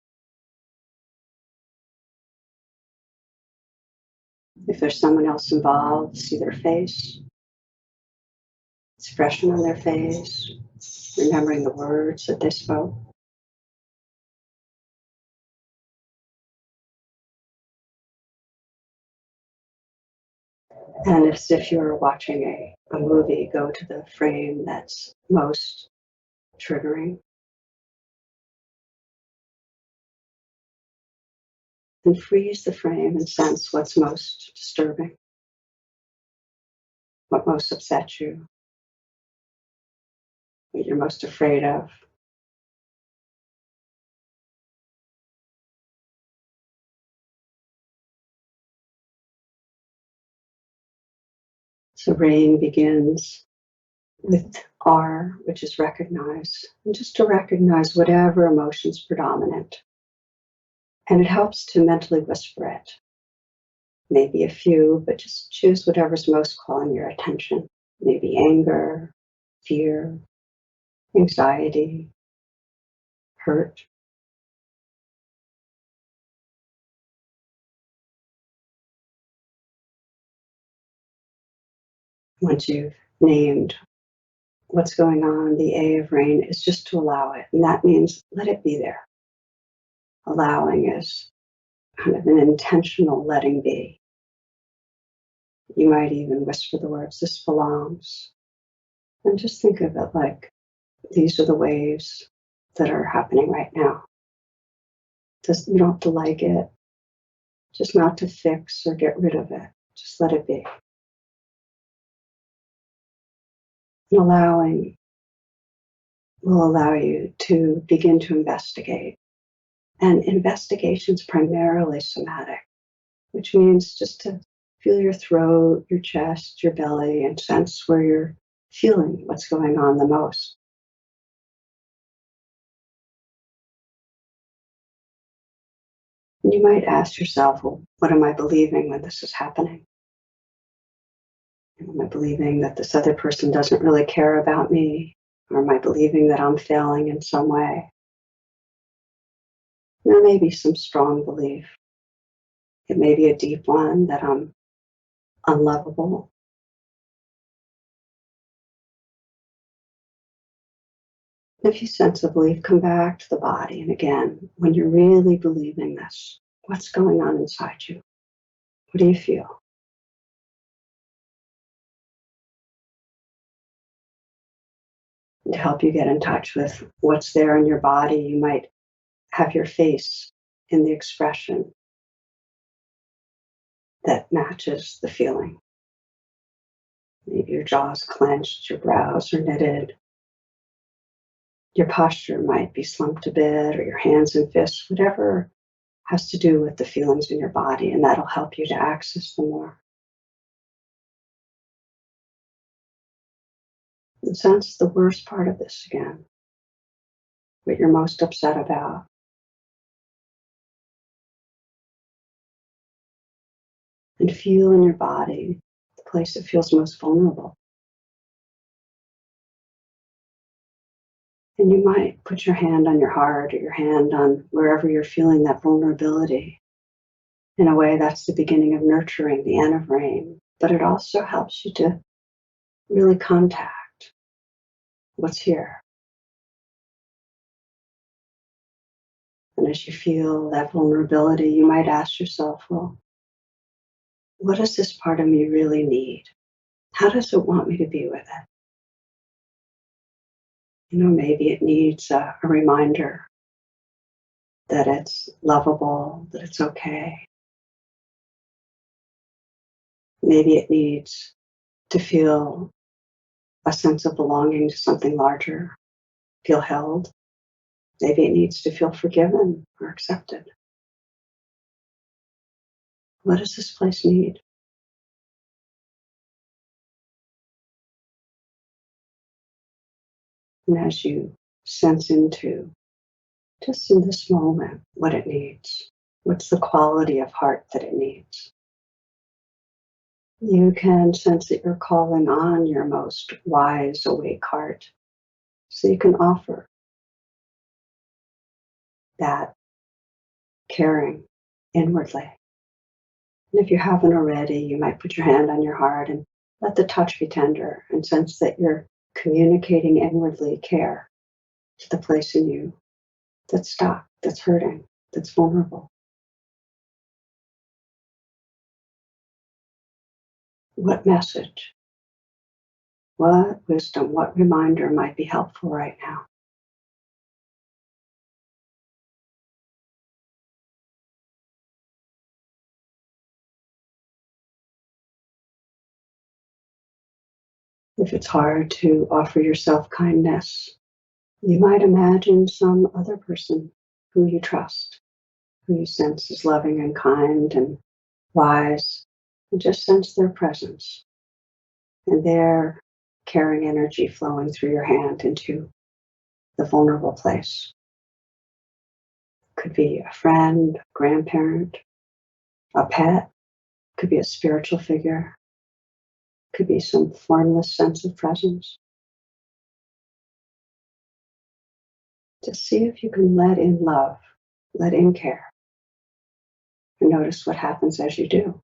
If there's someone else involved, see their face, expression on their face, remembering the words that they spoke. And as if you're watching a movie, go to the frame that's most triggering. And freeze the frame and sense what's most disturbing, what most upsets you, what you're most afraid of. So rain begins with R, which is recognize, and just to recognize whatever emotion's predominant. And it helps to mentally whisper it. Maybe a few, but just choose whatever's most calling your attention. Maybe anger, fear, anxiety, hurt. Once you've named what's going on, the A of rain, is just to allow it. And that means let it be there. Allowing is kind of an intentional letting be. You might even whisper the words, this belongs. And just think of it like these are the waves that are happening right now. You don't have to like it, just not to fix or get rid of it. Just let it be. And allowing will allow you to begin to investigate. And investigation's primarily somatic, which means just to feel your throat, your chest, your belly, and sense where you're feeling what's going on the most. You might ask yourself, well, what am I believing when this is happening? Am I believing that this other person doesn't really care about me? Or am I believing that I'm failing in some way? There may be some strong belief. It may be a deep one that I'm unlovable. If you sense a belief, come back to the body. And again, when you're really believing this, what's going on inside you? What do you feel? And to help you get in touch with what's there in your body, you might have your face in the expression that matches the feeling. Maybe your jaw's clenched, your brows are knitted. Your posture might be slumped a bit, or your hands and fists, whatever has to do with the feelings in your body, and that'll help you to access them more. And sense the worst part of this again, what you're most upset about. And feel in your body the place that feels most vulnerable. And you might put your hand on your heart or your hand on wherever you're feeling that vulnerability. In a way, that's the beginning of nurturing, the N of rain. But it also helps you to really contact what's here. And as you feel that vulnerability, you might ask yourself, well, what does this part of me really need? How does it want me to be with it? Maybe it needs a reminder that it's lovable, that it's okay. Maybe it needs to feel a sense of belonging to something larger, feel held. Maybe it needs to feel forgiven or accepted. What does this place need? And as you sense into, just in this moment, what it needs, what's the quality of heart that it needs, you can sense that you're calling on your most wise, awake heart. So you can offer that caring inwardly. And if you haven't already, you might put your hand on your heart and let the touch be tender and sense that you're communicating inwardly care to the place in you that's stuck, that's hurting, that's vulnerable. What message, what wisdom, what reminder might be helpful right now? If it's hard to offer yourself kindness, you might imagine some other person who you trust, who you sense is loving and kind and wise, and just sense their presence and their caring energy flowing through your hand into the vulnerable place. Could be a friend, a grandparent, a pet, could be a spiritual figure, could be some formless sense of presence. Just see if you can let in love, let in care, and notice what happens as you do.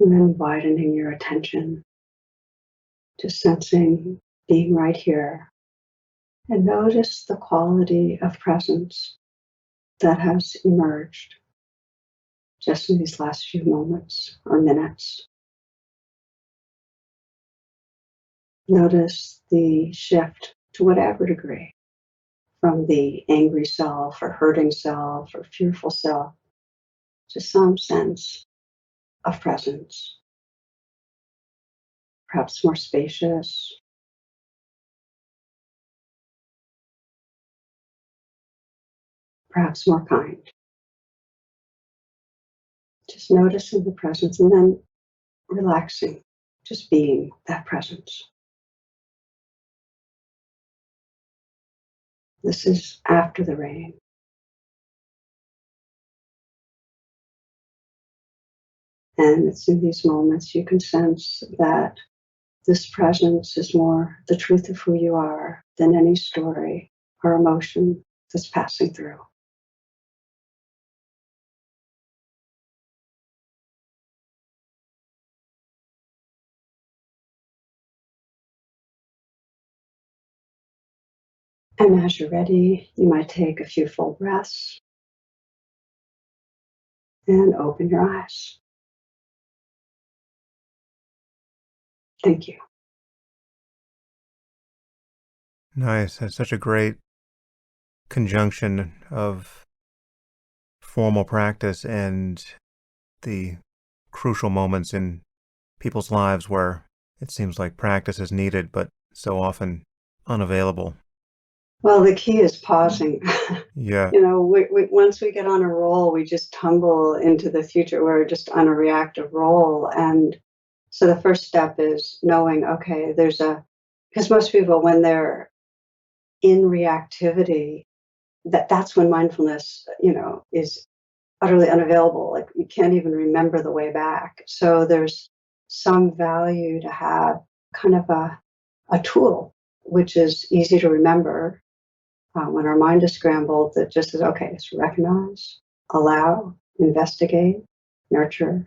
And then widening your attention, just sensing being right here. And notice the quality of presence that has emerged just in these last few moments or minutes. Notice the shift to whatever degree, from the angry self or hurting self or fearful self to some sense of presence, perhaps more spacious, perhaps more kind. Just noticing the presence and then relaxing, just being that presence. This is after the rain. And it's in these moments you can sense that this presence is more the truth of who you are than any story or emotion that's passing through. And as you're ready, you might take a few full breaths and open your eyes. Thank you. Nice. That's such a great conjunction of formal practice and the crucial moments in people's lives where it seems like practice is needed, but so often unavailable. Well, the key is pausing. Yeah. Once we get on a roll, we just tumble into the future. We're just on a reactive roll. And so the first step is knowing, okay, because most people, when they're in reactivity, that's when mindfulness, is utterly unavailable. Like you can't even remember the way back. So there's some value to have kind of a tool, which is easy to remember when our mind is scrambled, that just says, okay, it's recognize, allow, investigate, nurture,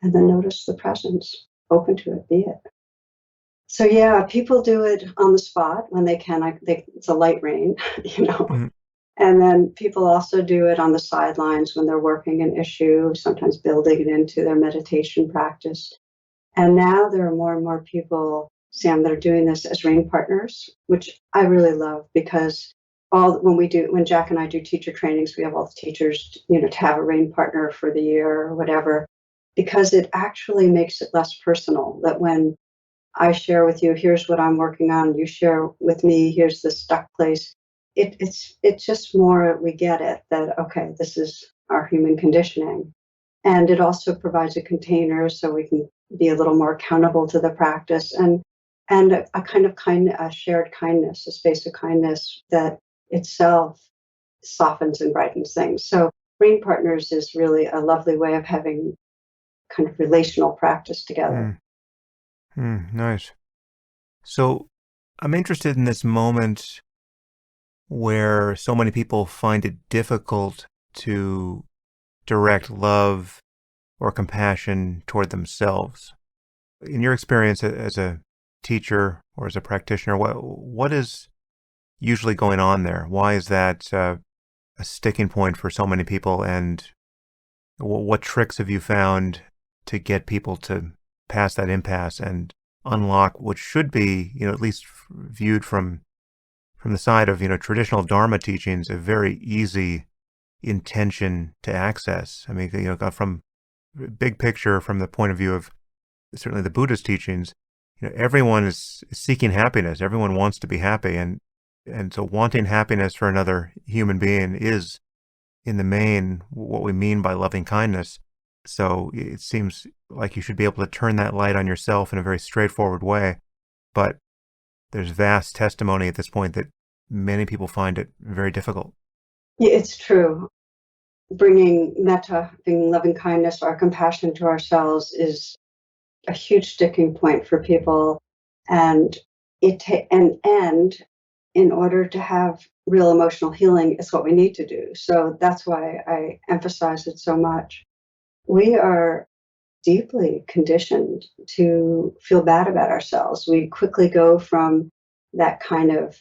and then notice the presence, open to it, be it. So yeah, people do it on the spot when they can. It's a light rain, Mm-hmm. And then people also do it on the sidelines when they're working an issue, sometimes building it into their meditation practice. And now there are more and more people, Sam, that are doing this as rain partners, which I really love because when Jack and I do teacher trainings, we have all the teachers, to have a rain partner for the year or whatever, because it actually makes it less personal. That when I share with you, here's what I'm working on, you share with me, here's the stuck place. It's just more, we get it that, okay, this is our human conditioning. And it also provides a container so we can be a little more accountable to the practice and a kind of a shared kindness, a space of kindness that itself softens and brightens things. So Brain Partners is really a lovely way of having kind of relational practice together. Nice. So I'm interested in this moment where so many people find it difficult to direct love or compassion toward themselves. In your experience as a teacher or as a practitioner, what is usually going on there? Why is that a sticking point for so many people? And what tricks have you found to get people to pass that impasse and unlock what should be, at least viewed from the side of, traditional Dharma teachings, a very easy intention to access? I mean, from big picture, from the point of view of certainly the Buddhist teachings, everyone is seeking happiness. Everyone wants to be happy. And so wanting happiness for another human being is, in the main, what we mean by loving kindness. So it seems like you should be able to turn that light on yourself in a very straightforward way. But there's vast testimony at this point that many people find it very difficult. Yeah, it's true. Bringing metta, bringing loving kindness or compassion to ourselves is a huge sticking point for people. And in order to have real emotional healing, it's what we need to do. So that's why I emphasize it so much. We are deeply conditioned to feel bad about ourselves. We quickly go from that kind of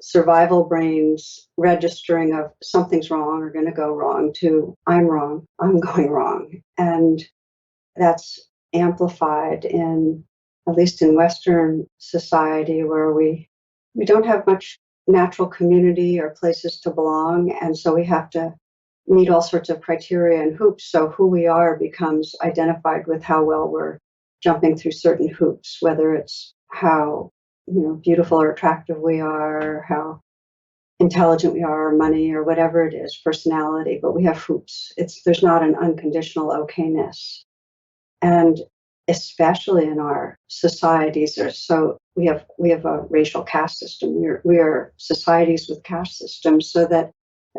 survival brains registering of something's wrong or going to go wrong to I'm wrong, I'm going wrong. And that's amplified in, at least in Western society, where we don't have much natural community or places to belong. And so we have to meet all sorts of criteria and hoops. So who we are becomes identified with how well we're jumping through certain hoops, whether it's how beautiful or attractive we are, how intelligent we are, or money, or whatever it is, personality. But we have hoops. There's not an unconditional okayness. And especially in our societies, we have a racial caste system. We are societies with caste systems, so that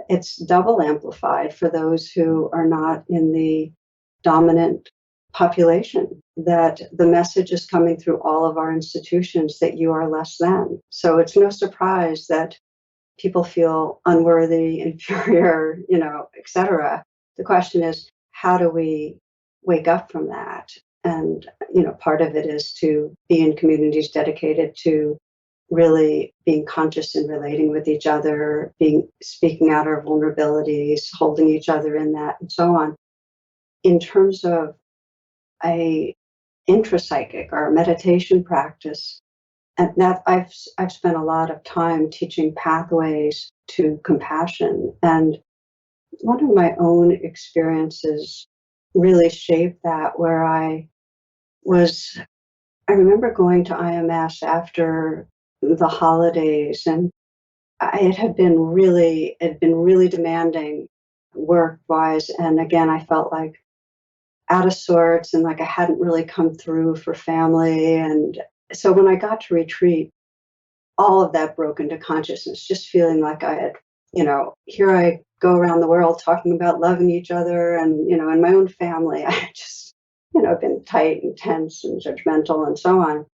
it's double amplified for those who are not in the dominant population, that the message is coming through all of our institutions that you are less than. So it's no surprise that people feel unworthy, inferior, etc. The question is, how do we wake up from that? And part of it is to be in communities dedicated to really being conscious and relating with each other, speaking out our vulnerabilities, holding each other in that, and so on. In terms of a intrapsychic or a meditation practice, and that I've spent a lot of time teaching pathways to compassion. And one of my own experiences really shaped that, where I remember going to IMS after the holidays, and it had been really demanding work-wise. And again, I felt like out of sorts, and like I hadn't really come through for family. And so when I got to retreat, all of that broke into consciousness, just feeling like I had, here I go around the world talking about loving each other. And, in my own family, I had just, been tight and tense and judgmental and so on.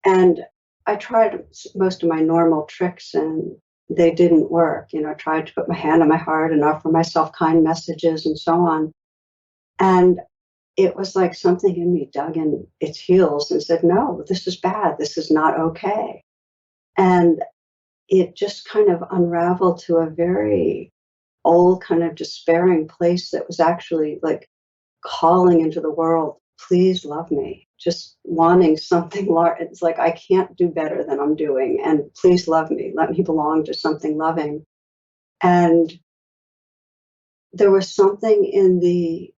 And I tried most of my normal tricks and they didn't work. I tried to put my hand on my heart and offer myself kind messages and so on. And it was like something in me dug in its heels and said, no, this is bad. This is not okay. And it just kind of unraveled to a very old kind of despairing place that was actually like calling into the world, please love me, just wanting something large. It's like, I can't do better than I'm doing. And please love me. Let me belong to something loving. And there was something in the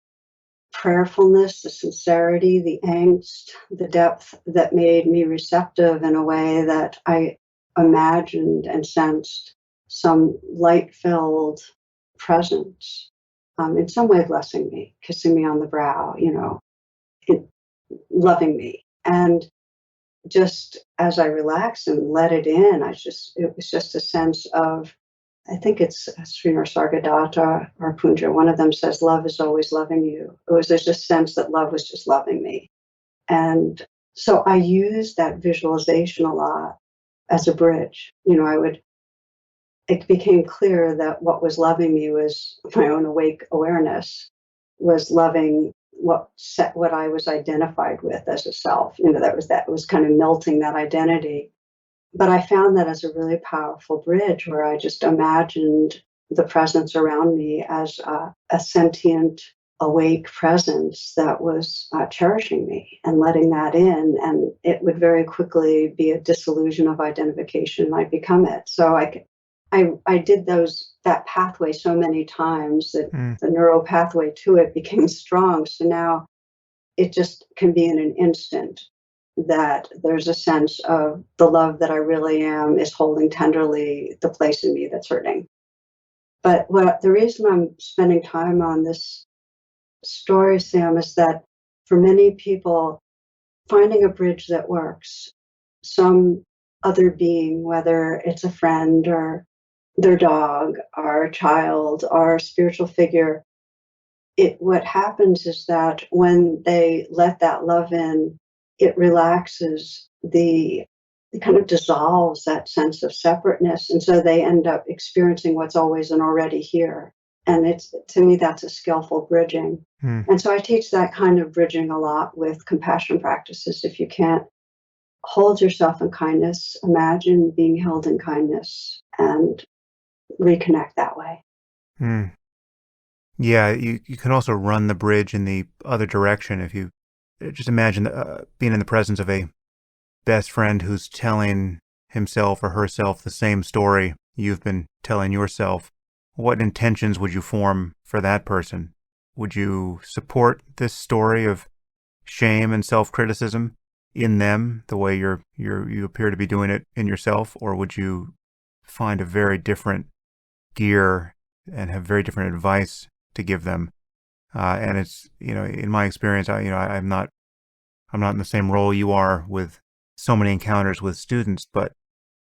prayerfulness, the sincerity, the angst, the depth that made me receptive in a way that I imagined and sensed some light-filled presence, in some way blessing me, kissing me on the brow, loving me. And just as I relaxed and let it in, it was just a sense of, I think it's Sri Sargadatta or Punja, one of them says, love is always loving you. There's just sense that love was just loving me. And so I used that visualization a lot as a bridge. It became clear that what was loving me was my own awake awareness, was loving what I was identified with as a self. That was kind of melting that identity. But I found that as a really powerful bridge, where I just imagined the presence around me as a sentient, awake presence that was cherishing me and letting that in. And it would very quickly be a disillusion of identification, and I'd become it. So I did that pathway so many times that the neural pathway to it became strong. So now it just can be in an instant that there's a sense of the love that I really am is holding tenderly the place in me that's hurting. But the reason I'm spending time on this story, Sam, is that for many people, finding a bridge that works, some other being, whether it's a friend or their dog or a child or a spiritual figure, what happens is that when they let that love in, it relaxes it kind of dissolves that sense of separateness. And so they end up experiencing what's always and already here. And it's, to me, that's a skillful bridging. Mm. And so I teach that kind of bridging a lot with compassion practices. If you can't hold yourself in kindness, imagine being held in kindness and reconnect that way. Mm. Yeah, you can also run the bridge in the other direction if you just imagine being in the presence of a best friend who's telling himself or herself the same story you've been telling yourself. What intentions would you form for that person? Would you support this story of shame and self-criticism in them the way you appear to be doing it in yourself, or would you find a very different gear and have very different advice to give them? And it's, in my experience, I'm not in the same role you are with so many encounters with students, but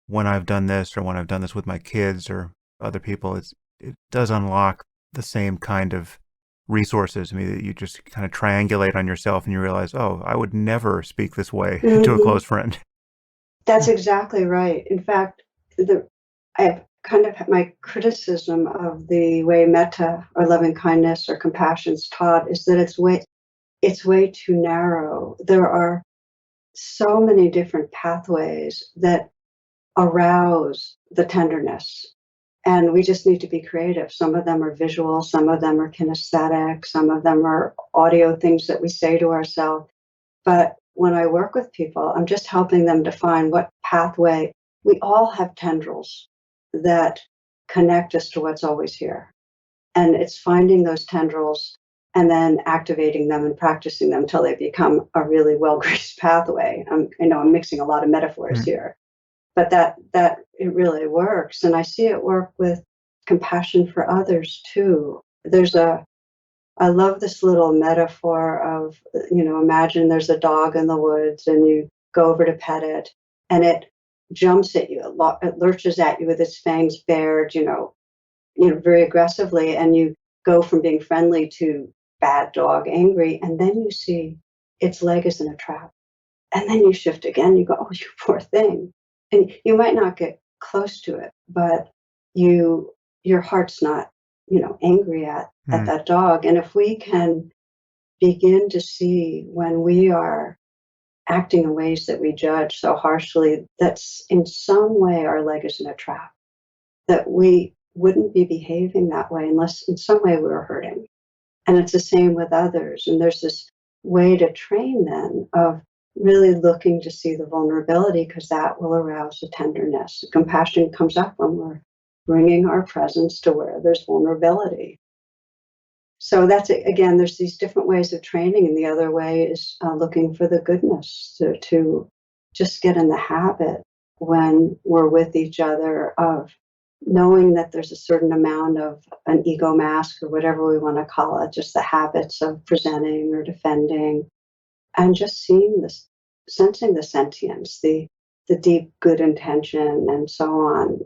when I've done this or when I've done this with my kids or other people, it does unlock the same kind of resources. I mean, you just kind of triangulate on yourself and you realize, oh, I would never speak this way to a close friend. That's exactly right. In fact, I've kind of my criticism of the way metta or loving kindness or compassion is taught is that it's way too narrow. There are so many different pathways that arouse the tenderness. And we just need to be creative. Some of them are visual, some of them are kinesthetic, some of them are audio things that we say to ourselves. But when I work with people, I'm just helping them define what pathway. We all have tendrils that connect us to what's always here. And it's finding those tendrils and then activating them and practicing them until they become a really well-greased pathway. I know I'm mixing a lot of metaphors here, but that it really works. And I see it work with compassion for others too. I love this little metaphor of, imagine there's a dog in the woods and you go over to pet it and it jumps at you, it lurches at you with its fangs bared, very aggressively, and you go from being friendly to bad dog, angry, and then you see its leg is in a trap. And then you shift again, you go, oh, you poor thing. And you might not get close to it, but your heart's not, angry at that dog. And if we can begin to see when we are acting in ways that we judge so harshly, that's in some way our leg is in a trap, that we wouldn't be behaving that way unless in some way we were hurting. And it's the same with others. And there's this way to train then of really looking to see the vulnerability, because that will arouse the tenderness. Compassion comes up when we're bringing our presence to where there's vulnerability. So that's it. Again, there's these different ways of training, and the other way is looking for the goodness, to just get in the habit when we're with each other of knowing that there's a certain amount of an ego mask or whatever we want to call it, just the habits of presenting or defending, and just seeing this, sensing the sentience, the deep good intention, and so on.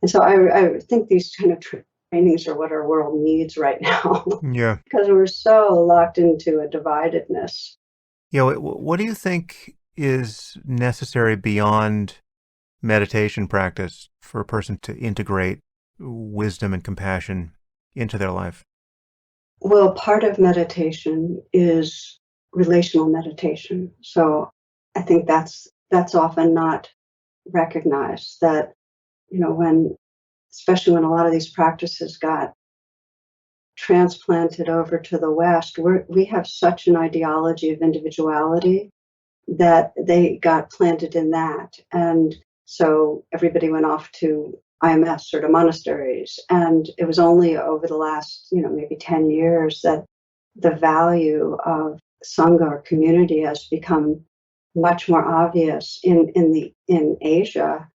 And so I think these kind of trainings are what our world needs right now. Yeah. Because we're so locked into a dividedness. Yeah. What do you think is necessary beyond meditation practice for a person to integrate wisdom and compassion into their life? Well, part of meditation is relational meditation. So I think that's often not recognized, that, especially when a lot of these practices got transplanted over to the West, we have such an ideology of individuality that they got planted in that. And so everybody went off to IMS or to monasteries. And it was only over the last, maybe 10 years that the value of Sangha or community has become much more obvious. In Asia,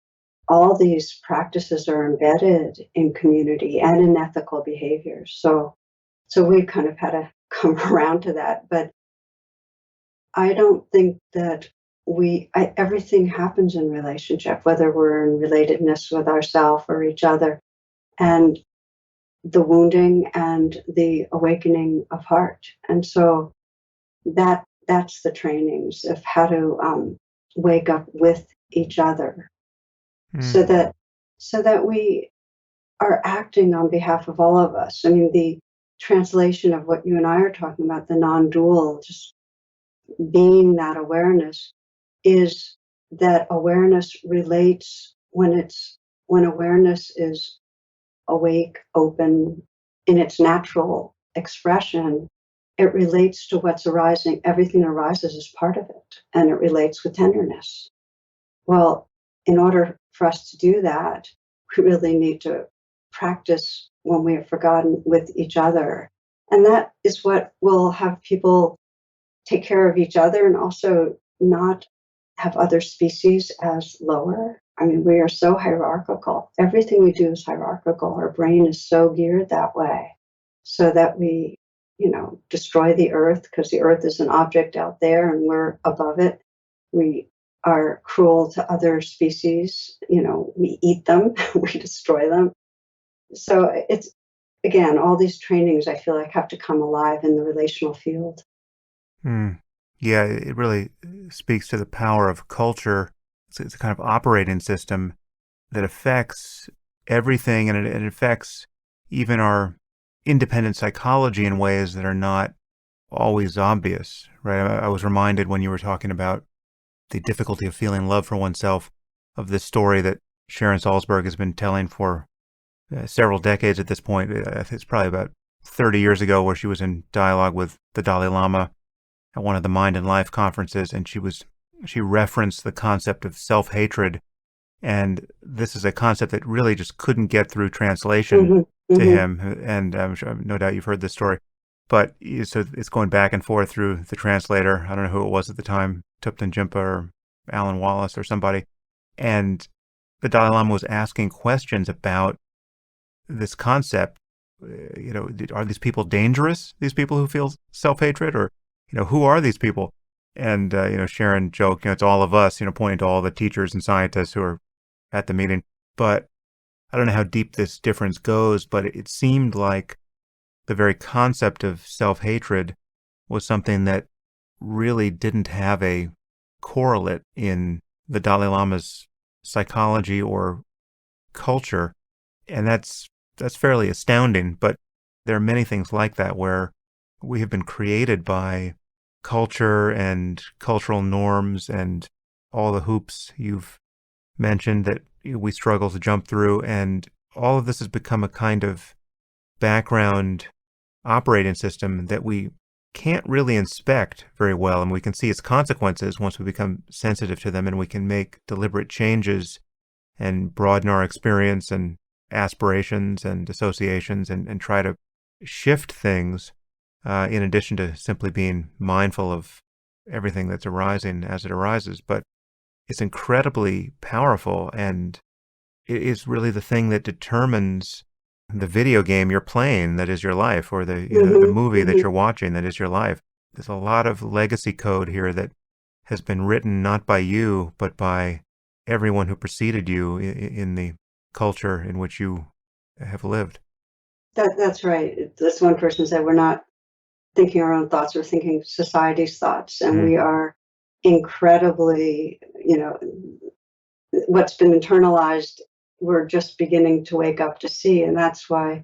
all these practices are embedded in community and in ethical behaviors. So we've kind of had to come around to that. But I don't think that everything happens in relationship, whether we're in relatedness with ourselves or each other, and the wounding and the awakening of heart. And so that's the trainings of how to wake up with each other, so that we are acting on behalf of all of us. I mean, the translation of what you and I are talking about, the non-dual, just being that awareness, is that awareness relates when awareness is awake, open, in its natural expression, it relates to what's arising. Everything arises as part of it, and it relates with tenderness. Well, in order for us to do that, we really need to practice when we have forgotten with each other. And that is what will have people take care of each other and also not have other species as lower. I mean, we are so hierarchical. Everything we do is hierarchical. Our brain is so geared that way so that we, destroy the earth because the earth is an object out there and we're above it. We are cruel to other species. We eat them, we destroy them. So it's, again, all these trainings I feel like have to come alive in the relational field. Yeah, it really speaks to the power of culture. It's a kind of operating system that affects everything, and it affects even our independent psychology in ways that are not always obvious, right? I was reminded when you were talking about the difficulty of feeling love for oneself of this story that Sharon Salzberg has been telling for several decades at this point. It's probably about 30 years ago, where she was in dialogue with the Dalai Lama at one of the Mind and Life conferences, and she referenced the concept of self-hatred, and this is a concept that really just couldn't get through translation to him, and I'm sure, no doubt you've heard this story, but so it's going back and forth through the translator. I don't know who it was at the time, Thupten Jinpa or Alan Wallace or somebody, and the Dalai Lama was asking questions about this concept. Are these people dangerous, these people who feel self-hatred, or who are these people? And Sharon joked, it's all of us, pointing to all the teachers and scientists who are at the meeting. But I don't know how deep this difference goes, but it seemed like the very concept of self-hatred was something that really didn't have a correlate in the Dalai Lama's psychology or culture. And that's fairly astounding, but there are many things like that where we have been created by culture and cultural norms and all the hoops you've mentioned that we struggle to jump through, and all of this has become a kind of background operating system that we can't really inspect very well, and we can see its consequences once we become sensitive to them, and we can make deliberate changes and broaden our experience and aspirations and associations and try to shift things in addition to simply being mindful of everything that's arising as it arises. But it's incredibly powerful, and it is really the thing that determines the video game you're playing that is your life, or the movie that you're watching that is your life. There's a lot of legacy code here that has been written not by you, but by everyone who preceded you in the culture in which you have lived. That's right. This one person said, we're not thinking our own thoughts, we're thinking society's thoughts. And we are incredibly, what's been internalized, we're just beginning to wake up to see. And that's why,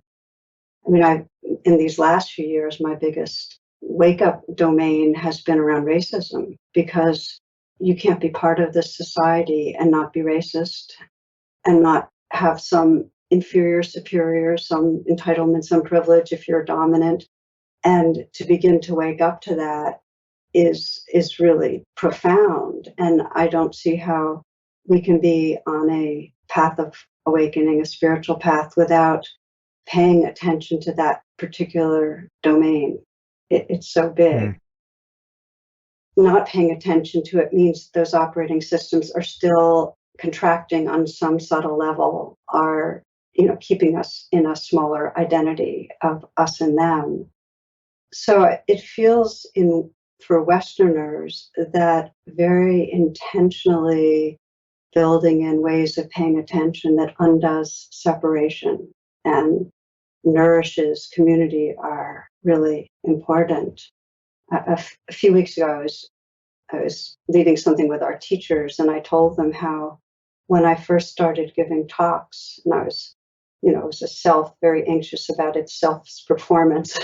in these last few years, my biggest wake up domain has been around racism, because you can't be part of this society and not be racist and not have some inferior, superior, some entitlement, some privilege if you're dominant. And to begin to wake up to that is really profound. And I don't see how we can be on a path of awakening, a spiritual path, without paying attention to that particular domain. It's so big. Not paying attention to it means those operating systems are still contracting on some subtle level, are keeping us in a smaller identity of us and them. So it feels for Westerners that very intentionally building in ways of paying attention that undoes separation and nourishes community are really important. A few weeks ago, I was leading something with our teachers, and I told them how when I first started giving talks, and I was was a self very anxious about its self's performance.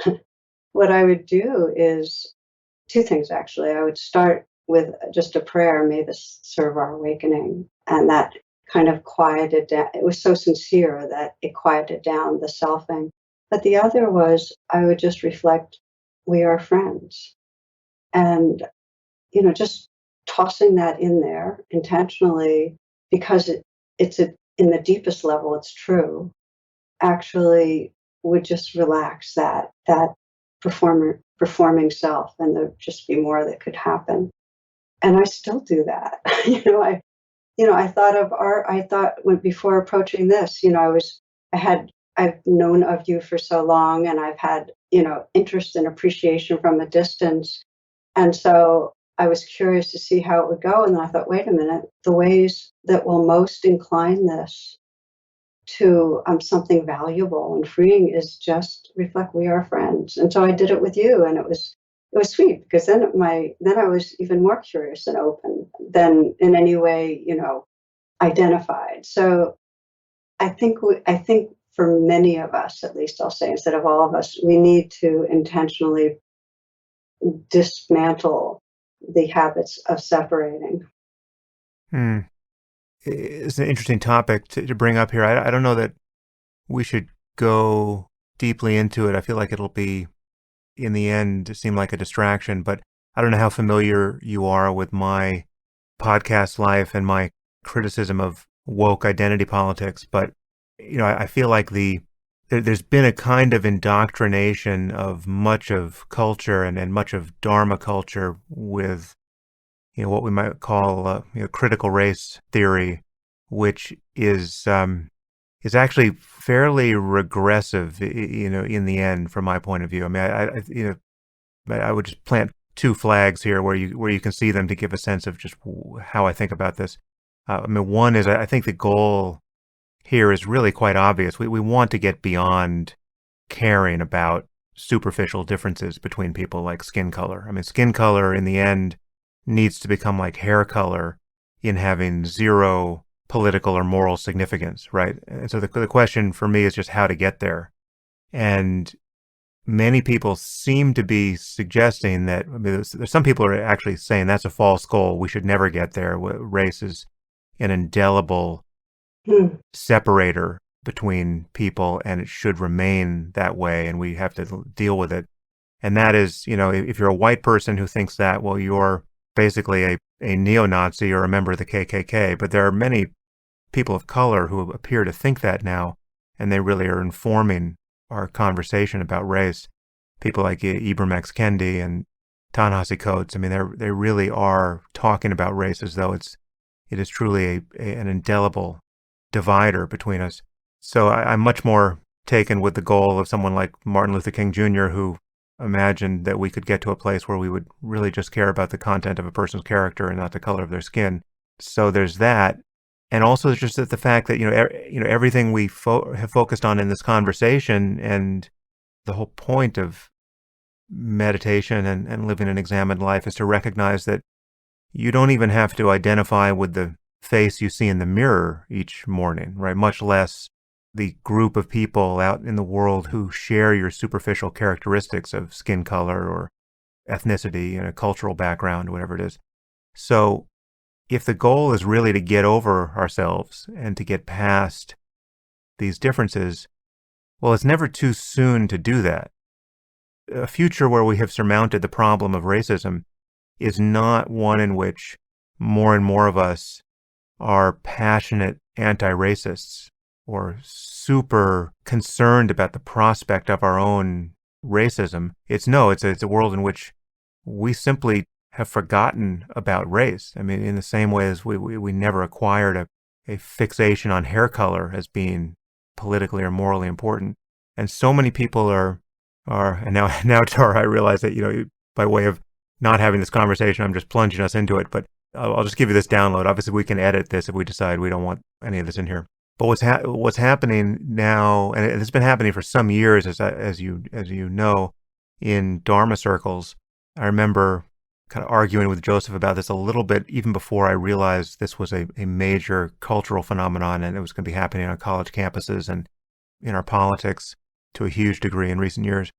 What I would do is two things, actually. I would start with just a prayer, may this serve our awakening. And that kind of quieted down. It was so sincere that it quieted down the selfing. But the other was I would just reflect, we are friends. And, just tossing that in there intentionally because in the deepest level, it's true, actually would just relax that performing self, and there'd just be more that could happen. And I still do that. I thought of art. I thought when before approaching this, I've known of you for so long, and I've had interest and appreciation from a distance, and so I was curious to see how it would go. And then I thought, wait a minute, the ways that will most incline this to something valuable and freeing is just reflect we are friends. And so I did it with you, and it was sweet because then I was even more curious and open than in any way identified. So I think for many of us, at least I'll say, instead of all of us, we need to intentionally dismantle the habits of separating. Hmm. It's an interesting topic to bring up here. I don't know that we should go deeply into it. I feel like it'll be, in the end, seem like a distraction, but I don't know how familiar you are with my podcast life and my criticism of woke identity politics, but I feel like there's been a kind of indoctrination of much of culture and much of Dharma culture with what we might call critical race theory, which is actually fairly regressive, in the end, from my point of view. I mean, I would just plant two flags here where you can see them to give a sense of just how I think about this. One is I think the goal here is really quite obvious. We want to get beyond caring about superficial differences between people like skin color. I mean, skin color in the end needs to become like hair color in having zero political or moral significance, right? And so the question for me is just how to get there. And many people seem to be suggesting that, there's some people are actually saying that's a false goal. We should never get there. Race is an indelible separator between people, and it should remain that way, and we have to deal with it. And that is, if you're a white person who thinks that, well, you're basically a neo-Nazi or a member of the KKK. But there are many people of color who appear to think that now, and they really are informing our conversation about race. People like Ibram X. Kendi and Ta-Nehisi Coates, I mean, they really are talking about race as though it is truly an indelible divider between us. So I'm much more taken with the goal of someone like Martin Luther King Jr., who imagined that we could get to a place where we would really just care about the content of a person's character and not the color of their skin. So there's that. And also just the fact that, everything we have focused on in this conversation, and the whole point of meditation and living an examined life is to recognize that you don't even have to identify with the face you see in the mirror each morning, right? Much less the group of people out in the world who share your superficial characteristics of skin color or ethnicity, cultural background, whatever it is. So if the goal is really to get over ourselves and to get past these differences, well, it's never too soon to do that. A future where we have surmounted the problem of racism is not one in which more and more of us are passionate anti-racists or super concerned about the prospect of our own racism. It's a world in which we simply have forgotten about race. I mean, in the same way as we never acquired a fixation on hair color as being politically or morally important. And so many people are and now Tara, I realize that, by way of not having this conversation, I'm just plunging us into it, but I'll just give you this download. Obviously, we can edit this if we decide we don't want any of this in here. But what's happening now, and it's been happening for some years, as you know, in Dharma circles. I remember kind of arguing with Joseph about this a little bit, even before I realized this was a major cultural phenomenon, and it was going to be happening on college campuses. And in our politics to a huge degree in recent years.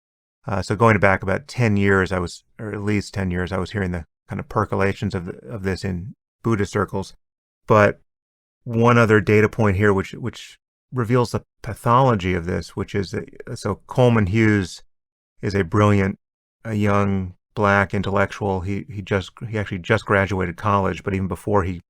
So going back about 10 years, or at least 10 years, I was hearing the kind of percolations of this in Buddhist circles. But one other data point here, which reveals the pathology of this, which is so Coleman Hughes is a young black intellectual. He actually just graduated college, but even before he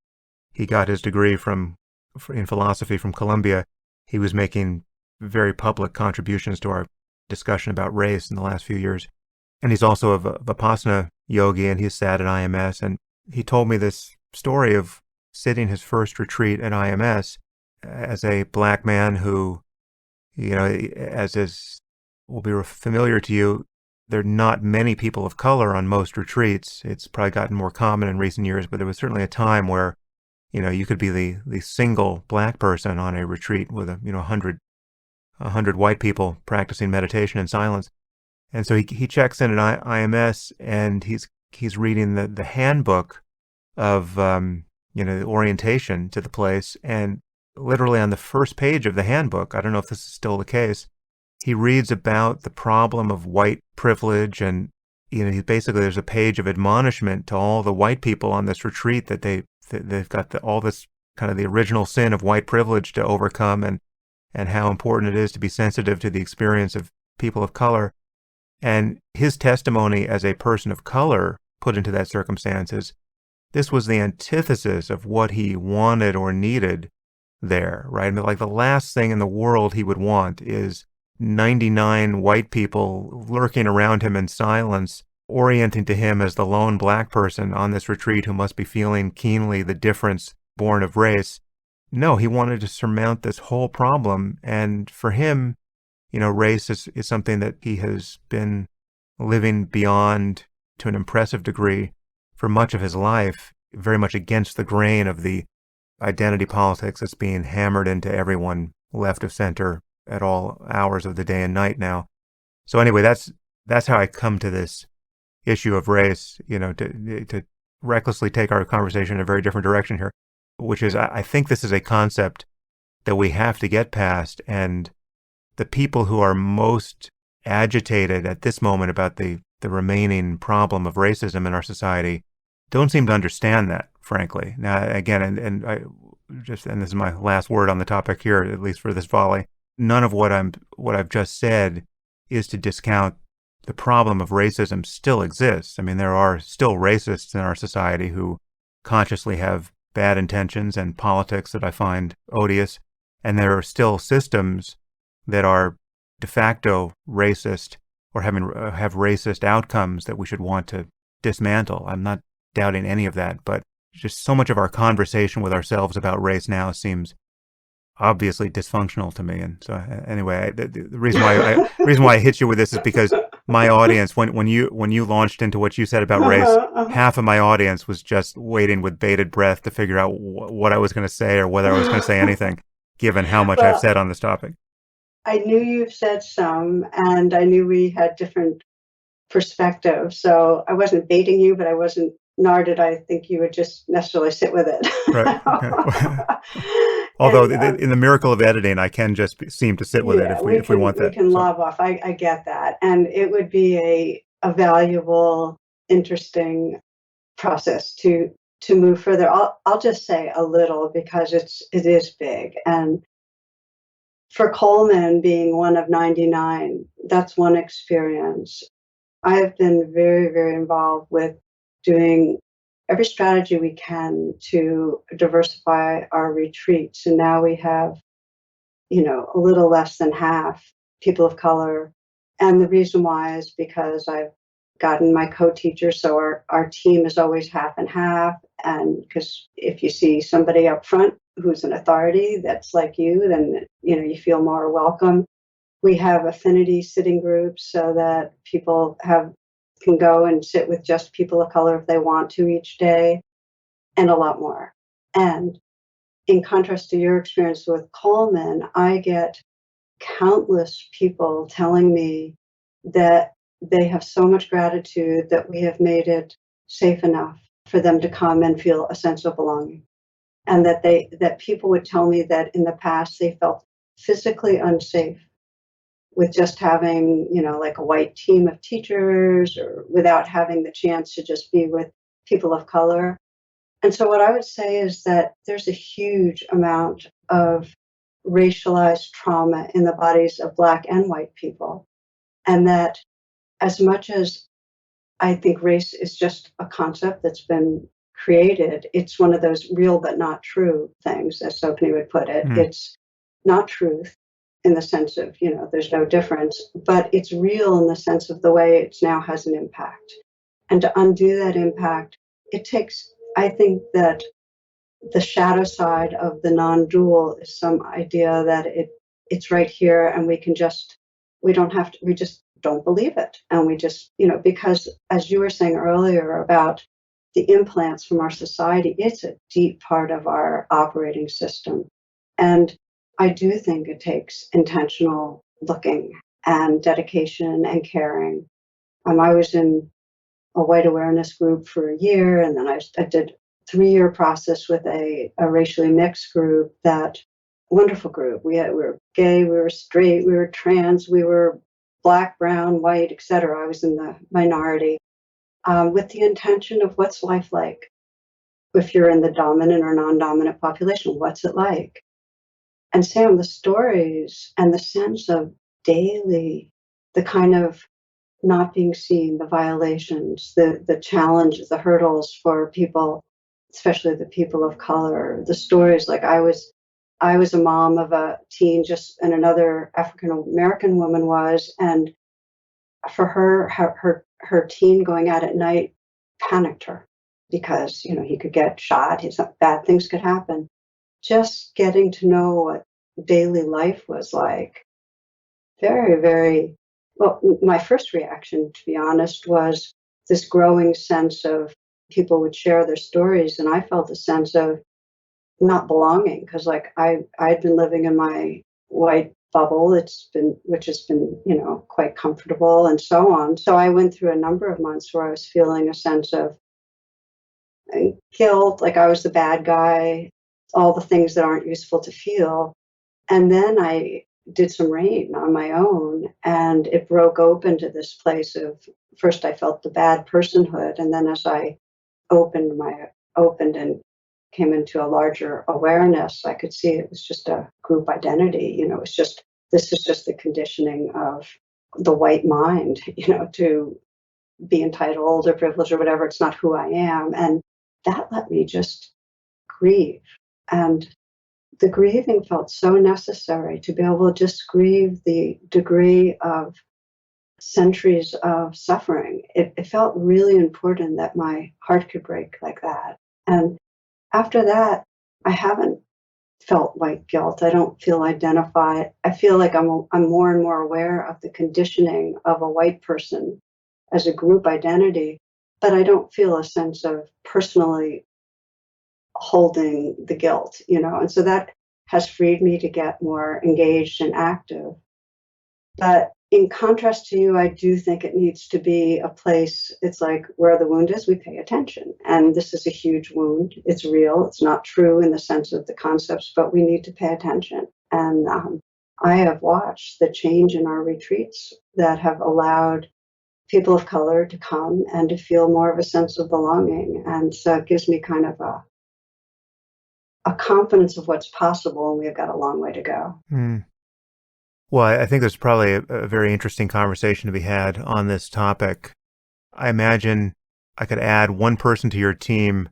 got his degree in philosophy from Columbia, he was making very public contributions to our discussion about race in the last few years. And he's also a Vipassana yogi, and he's sat at IMS. And he told me this story of sitting his first retreat at IMS as a black man who, will be familiar to you, there are not many people of color on most retreats. It's probably gotten more common in recent years, but there was certainly a time where, you could be the single black person on a retreat with 100 white people practicing meditation in silence. And so he checks in at IMS, and he's reading the handbook of the orientation to the place, and literally on the first page of the handbook, I don't know if this is still the case, he reads about the problem of white privilege, and basically there's a page of admonishment to all the white people on this retreat that they've got all this kind of the original sin of white privilege to overcome, and how important it is to be sensitive to the experience of people of color. And his testimony as a person of color put into that circumstance is, this was the antithesis of what he wanted or needed there, right? I mean, like the last thing in the world he would want is 99 white people lurking around him in silence, orienting to him as the lone black person on this retreat who must be feeling keenly the difference born of race. No, he wanted to surmount this whole problem. And for him, race is something that he has been living beyond to an impressive degree for much of his life, very much against the grain of the identity politics that's being hammered into everyone left of center at all hours of the day and night now. So anyway, that's how I come to this issue of race, to recklessly take our conversation in a very different direction here, which is, I think this is a concept that we have to get past, and the people who are most agitated at this moment about the remaining problem of racism in our society don't seem to understand that, frankly. Now, again, and this is my last word on the topic here, at least for this volley. None of what I've just said is to discount the problem of racism still exists. I mean, there are still racists in our society who consciously have bad intentions and politics that I find odious, and there are still systems that are de facto racist or have racist outcomes that we should want to dismantle. I'm not doubting any of that, but just so much of our conversation with ourselves about race now seems obviously dysfunctional to me. And so anyway, the reason why I hit you with this is because my audience, when you launched into what you said about race, half of my audience was just waiting with bated breath to figure out what I was going to say or whether I was going to say anything, given how much I've said on this topic. I knew you've said some, and I knew we had different perspectives. So I wasn't baiting you, but nor did I think you would just necessarily sit with it. Right. Okay. Although in the miracle of editing, I can just seem to sit with it if we want that. We can lob off. I get that. And it would be a valuable, interesting process to move further. I'll just say a little because it is big. And for Coleman being one of 99, that's one experience. I've been very, very involved with doing every strategy we can to diversify our retreats. And now we have, a little less than half people of color. And the reason why is because I've gotten my co-teacher. So our team is always half and half. And because if you see somebody up front who's an authority that's like you, then, you feel more welcome. We have affinity sitting groups so that people can go and sit with just people of color if they want to each day, and a lot more. And in contrast to your experience with Coleman, I get countless people telling me that they have so much gratitude that we have made it safe enough for them to come and feel a sense of belonging. And that people would tell me that in the past they felt physically unsafe with just having, like a white team of teachers or without having the chance to just be with people of color. And so what I would say is that there's a huge amount of racialized trauma in the bodies of Black and white people. And that as much as I think race is just a concept that's been created, it's one of those real but not true things, as Sophney would put it. It's not truth in the sense of, there's no difference, but it's real in the sense of the way it now has an impact. And to undo that impact, it takes, I think that the shadow side of the non-dual is some idea that it's right here and we don't have to, we just don't believe it. And we just, because as you were saying earlier about the implants from our society, it's a deep part of our operating system. And I do think it takes intentional looking and dedication and caring. I was in a white awareness group for a year, and then I did 3-year process with a racially mixed group, that wonderful group. We were gay, we were straight, we were trans, we were Black, brown, white, etc. I was in the minority, with the intention of what's life like if you're in the dominant or non-dominant population. What's it like? And Sam, the stories and the sense of daily, the kind of not being seen, the violations, the challenges, the hurdles for people, especially the people of color, the stories. Like I was a mom of a teen, and another African American woman was, and for her teen going out at night panicked her because he could get shot, bad things could happen. Just getting to know what daily life was like, very, very well. My first reaction, to be honest, was this growing sense of people would share their stories, and I felt a sense of not belonging, because I'd been living in my white bubble, which has been quite comfortable and so on. So I went through a number of months where I was feeling a sense of guilt, like I was the bad guy, all the things that aren't useful to feel. And then I did some rain on my own, and it broke open to this place of, first I felt the bad personhood, and then as I opened and came into a larger awareness, I could see it was just a group identity. This is just the conditioning of the white mind, to be entitled or privileged or whatever. It's not who I am. And that let me just grieve. And the grieving felt so necessary, to be able to just grieve the degree of centuries of suffering. It felt really important that my heart could break like that. And after that, I haven't felt white guilt. I don't feel identified. I feel like I'm more and more aware of the conditioning of a white person as a group identity, but I don't feel a sense of personally holding the guilt, and so that has freed me to get more engaged and active. But in contrast to you, I do think it needs to be a place, it's like where the wound is, we pay attention. And this is a huge wound. It's real. It's not true in the sense of the concepts, but we need to pay attention. And I have watched the change in our retreats that have allowed people of color to come and to feel more of a sense of belonging. And so it gives me kind of a confidence of what's possible, and we've got a long way to go. Well, I think there's probably a very interesting conversation to be had on this topic. I imagine I could add one person to your team.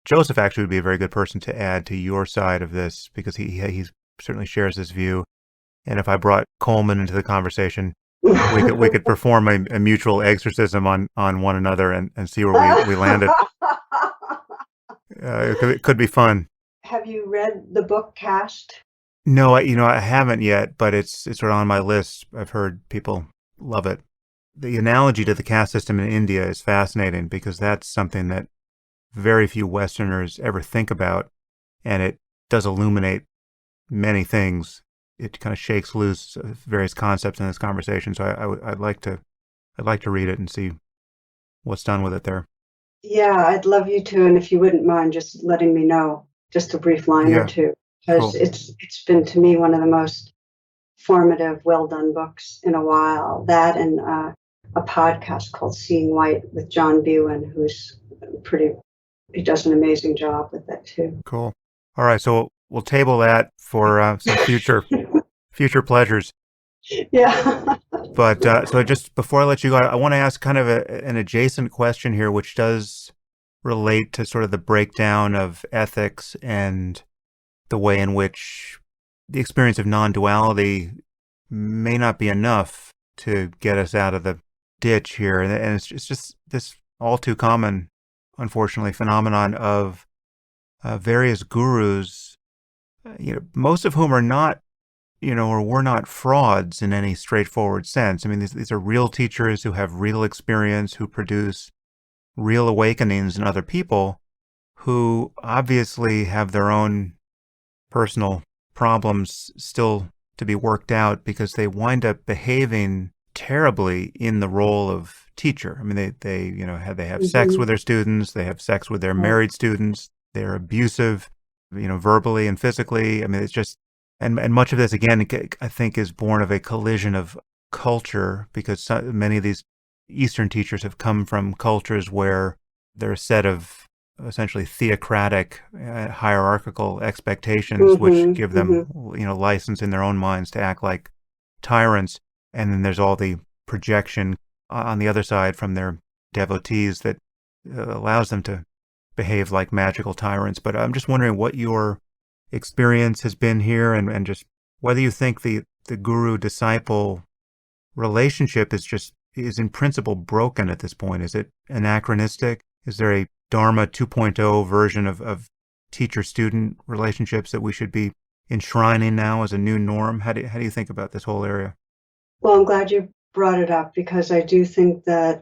Joseph actually would be a very good person to add to your side of this, because he certainly shares this view. And if I brought Coleman into the conversation, we could perform a mutual exorcism on one another and see where we landed. It could be fun. Have you read the book Caste? No, I haven't yet, but it's sort of on my list. I've heard people love it. The analogy to the caste system in India is fascinating, because that's something that very few Westerners ever think about, and it does illuminate many things. It kind of shakes loose various concepts in this conversation. So I'd like to read it and see what's done with it there. Yeah, I'd love you to, and if you wouldn't mind just letting me know, just a brief line or two. Because cool. It's been, to me, one of the most formative, well-done books in a while. That and a podcast called Seeing White with John Bewan, he does an amazing job with it too. Cool. All right, so we'll table that for some future pleasures. Yeah. But so just before I let you go, I want to ask kind of an adjacent question here, which does relate to sort of the breakdown of ethics and the way in which the experience of non-duality may not be enough to get us out of the ditch here. And it's just this all too common, unfortunately, phenomenon of various gurus, most of whom are not, or were not frauds in any straightforward sense. I mean, these are real teachers who have real experience, who produce real awakenings in other people, who obviously have their own personal problems still to be worked out because they wind up behaving terribly in the role of teacher. I mean, they have sex with their students, they have sex with their married students, they're abusive, verbally and physically. I mean, it's just, and much of this, again, I think is born of a collision of culture, because many of these Eastern teachers have come from cultures where there are a set of essentially theocratic, hierarchical expectations, which give them, license in their own minds to act like tyrants. And then there's all the projection on the other side from their devotees that allows them to behave like magical tyrants. But I'm just wondering what your experience has been here, and just whether you think the guru-disciple relationship is in principle broken at this point. Is it anachronistic? Is there a Dharma 2.0 version of teacher-student relationships that we should be enshrining now as a new norm? How do you think about this whole area? Well, I'm glad you brought it up, because I do think that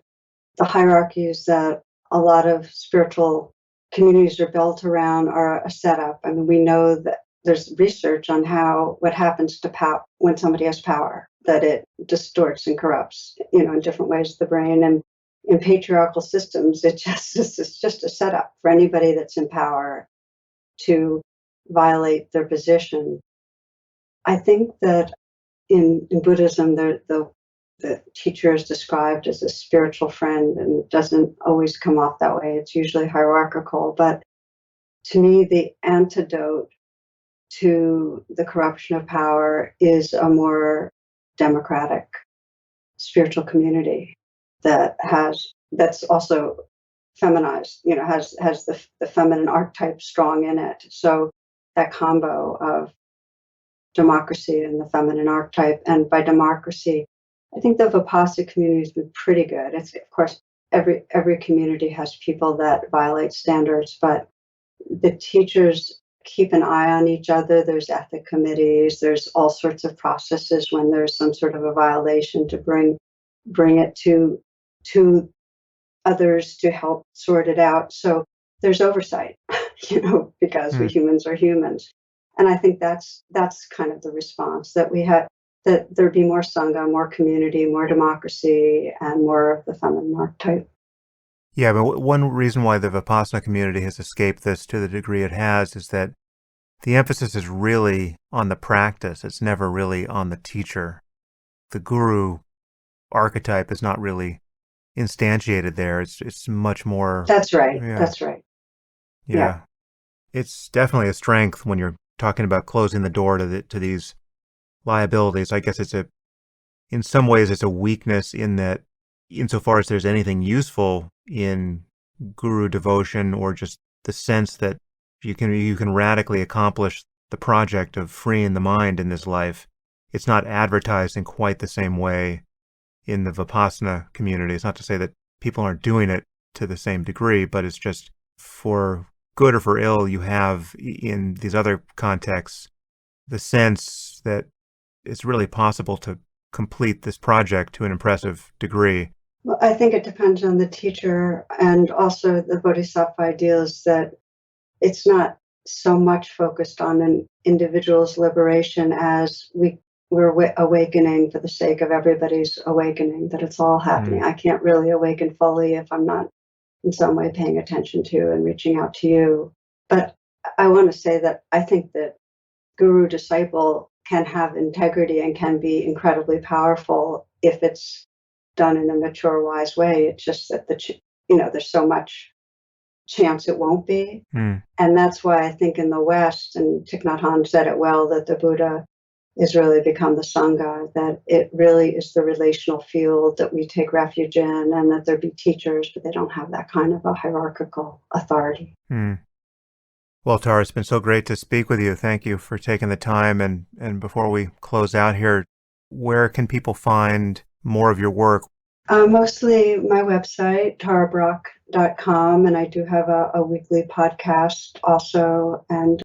the hierarchies that a lot of spiritual communities are built around are a setup. I mean, we know that there's research on what happens to power when somebody has power, that it distorts and corrupts, in different ways the brain. And in patriarchal systems, it's just a setup for anybody that's in power to violate their position. I think that in Buddhism, the teacher is described as a spiritual friend, and it doesn't always come off that way. It's usually hierarchical. But to me, the antidote to the corruption of power is a more democratic spiritual community that's also feminized, has the feminine archetype strong in it. So that combo of democracy and the feminine archetype, and by democracy, I think the Vipassana community has been pretty good. It's, of course, every community has people that violate standards, but the teachers keep an eye on each other. There's ethic committees. There's all sorts of processes when there's some sort of a violation to bring it to others to help sort it out. So there's oversight, because we humans are humans. And I think that's kind of the response that we had, that there'd be more Sangha, more community, more democracy, and more of the feminine archetype. Yeah, but one reason why the Vipassana community has escaped this to the degree it has is that the emphasis is really on the practice. It's never really on the teacher. The guru archetype is not really instantiated there. It's much more. That's right. Yeah. That's right. Yeah. It's definitely a strength when you're talking about closing the door to these liabilities. I guess in some ways it's a weakness in that, insofar as there's anything useful in guru devotion, or just the sense that you can radically accomplish the project of freeing the mind in this life, it's not advertised in quite the same way in the Vipassana community. It's not to say that people aren't doing it to the same degree, but it's just, for good or for ill, you have in these other contexts the sense that it's really possible to complete this project to an impressive degree. Well, I think it depends on the teacher, and also the Bodhisattva ideal is that it's not so much focused on an individual's liberation as we're awakening for the sake of everybody's awakening, that it's all happening. I can't really awaken fully if I'm not in some way paying attention to and reaching out to you. But I want to say that I think that guru-disciple can have integrity and can be incredibly powerful if it's done in a mature, wise way. It's just that there's so much chance it won't be. Mm. And that's why I think in the West, and Thich Nhat Hanh said it well, that the Buddha is really become the Sangha, that it really is the relational field that we take refuge in, and that there be teachers, but they don't have that kind of a hierarchical authority. Mm. Well, Tara, it's been so great to speak with you. Thank you for taking the time. And before we close out here, where can people find more of your work? Mostly my website, tarabrach.com, and I do have a weekly podcast also, and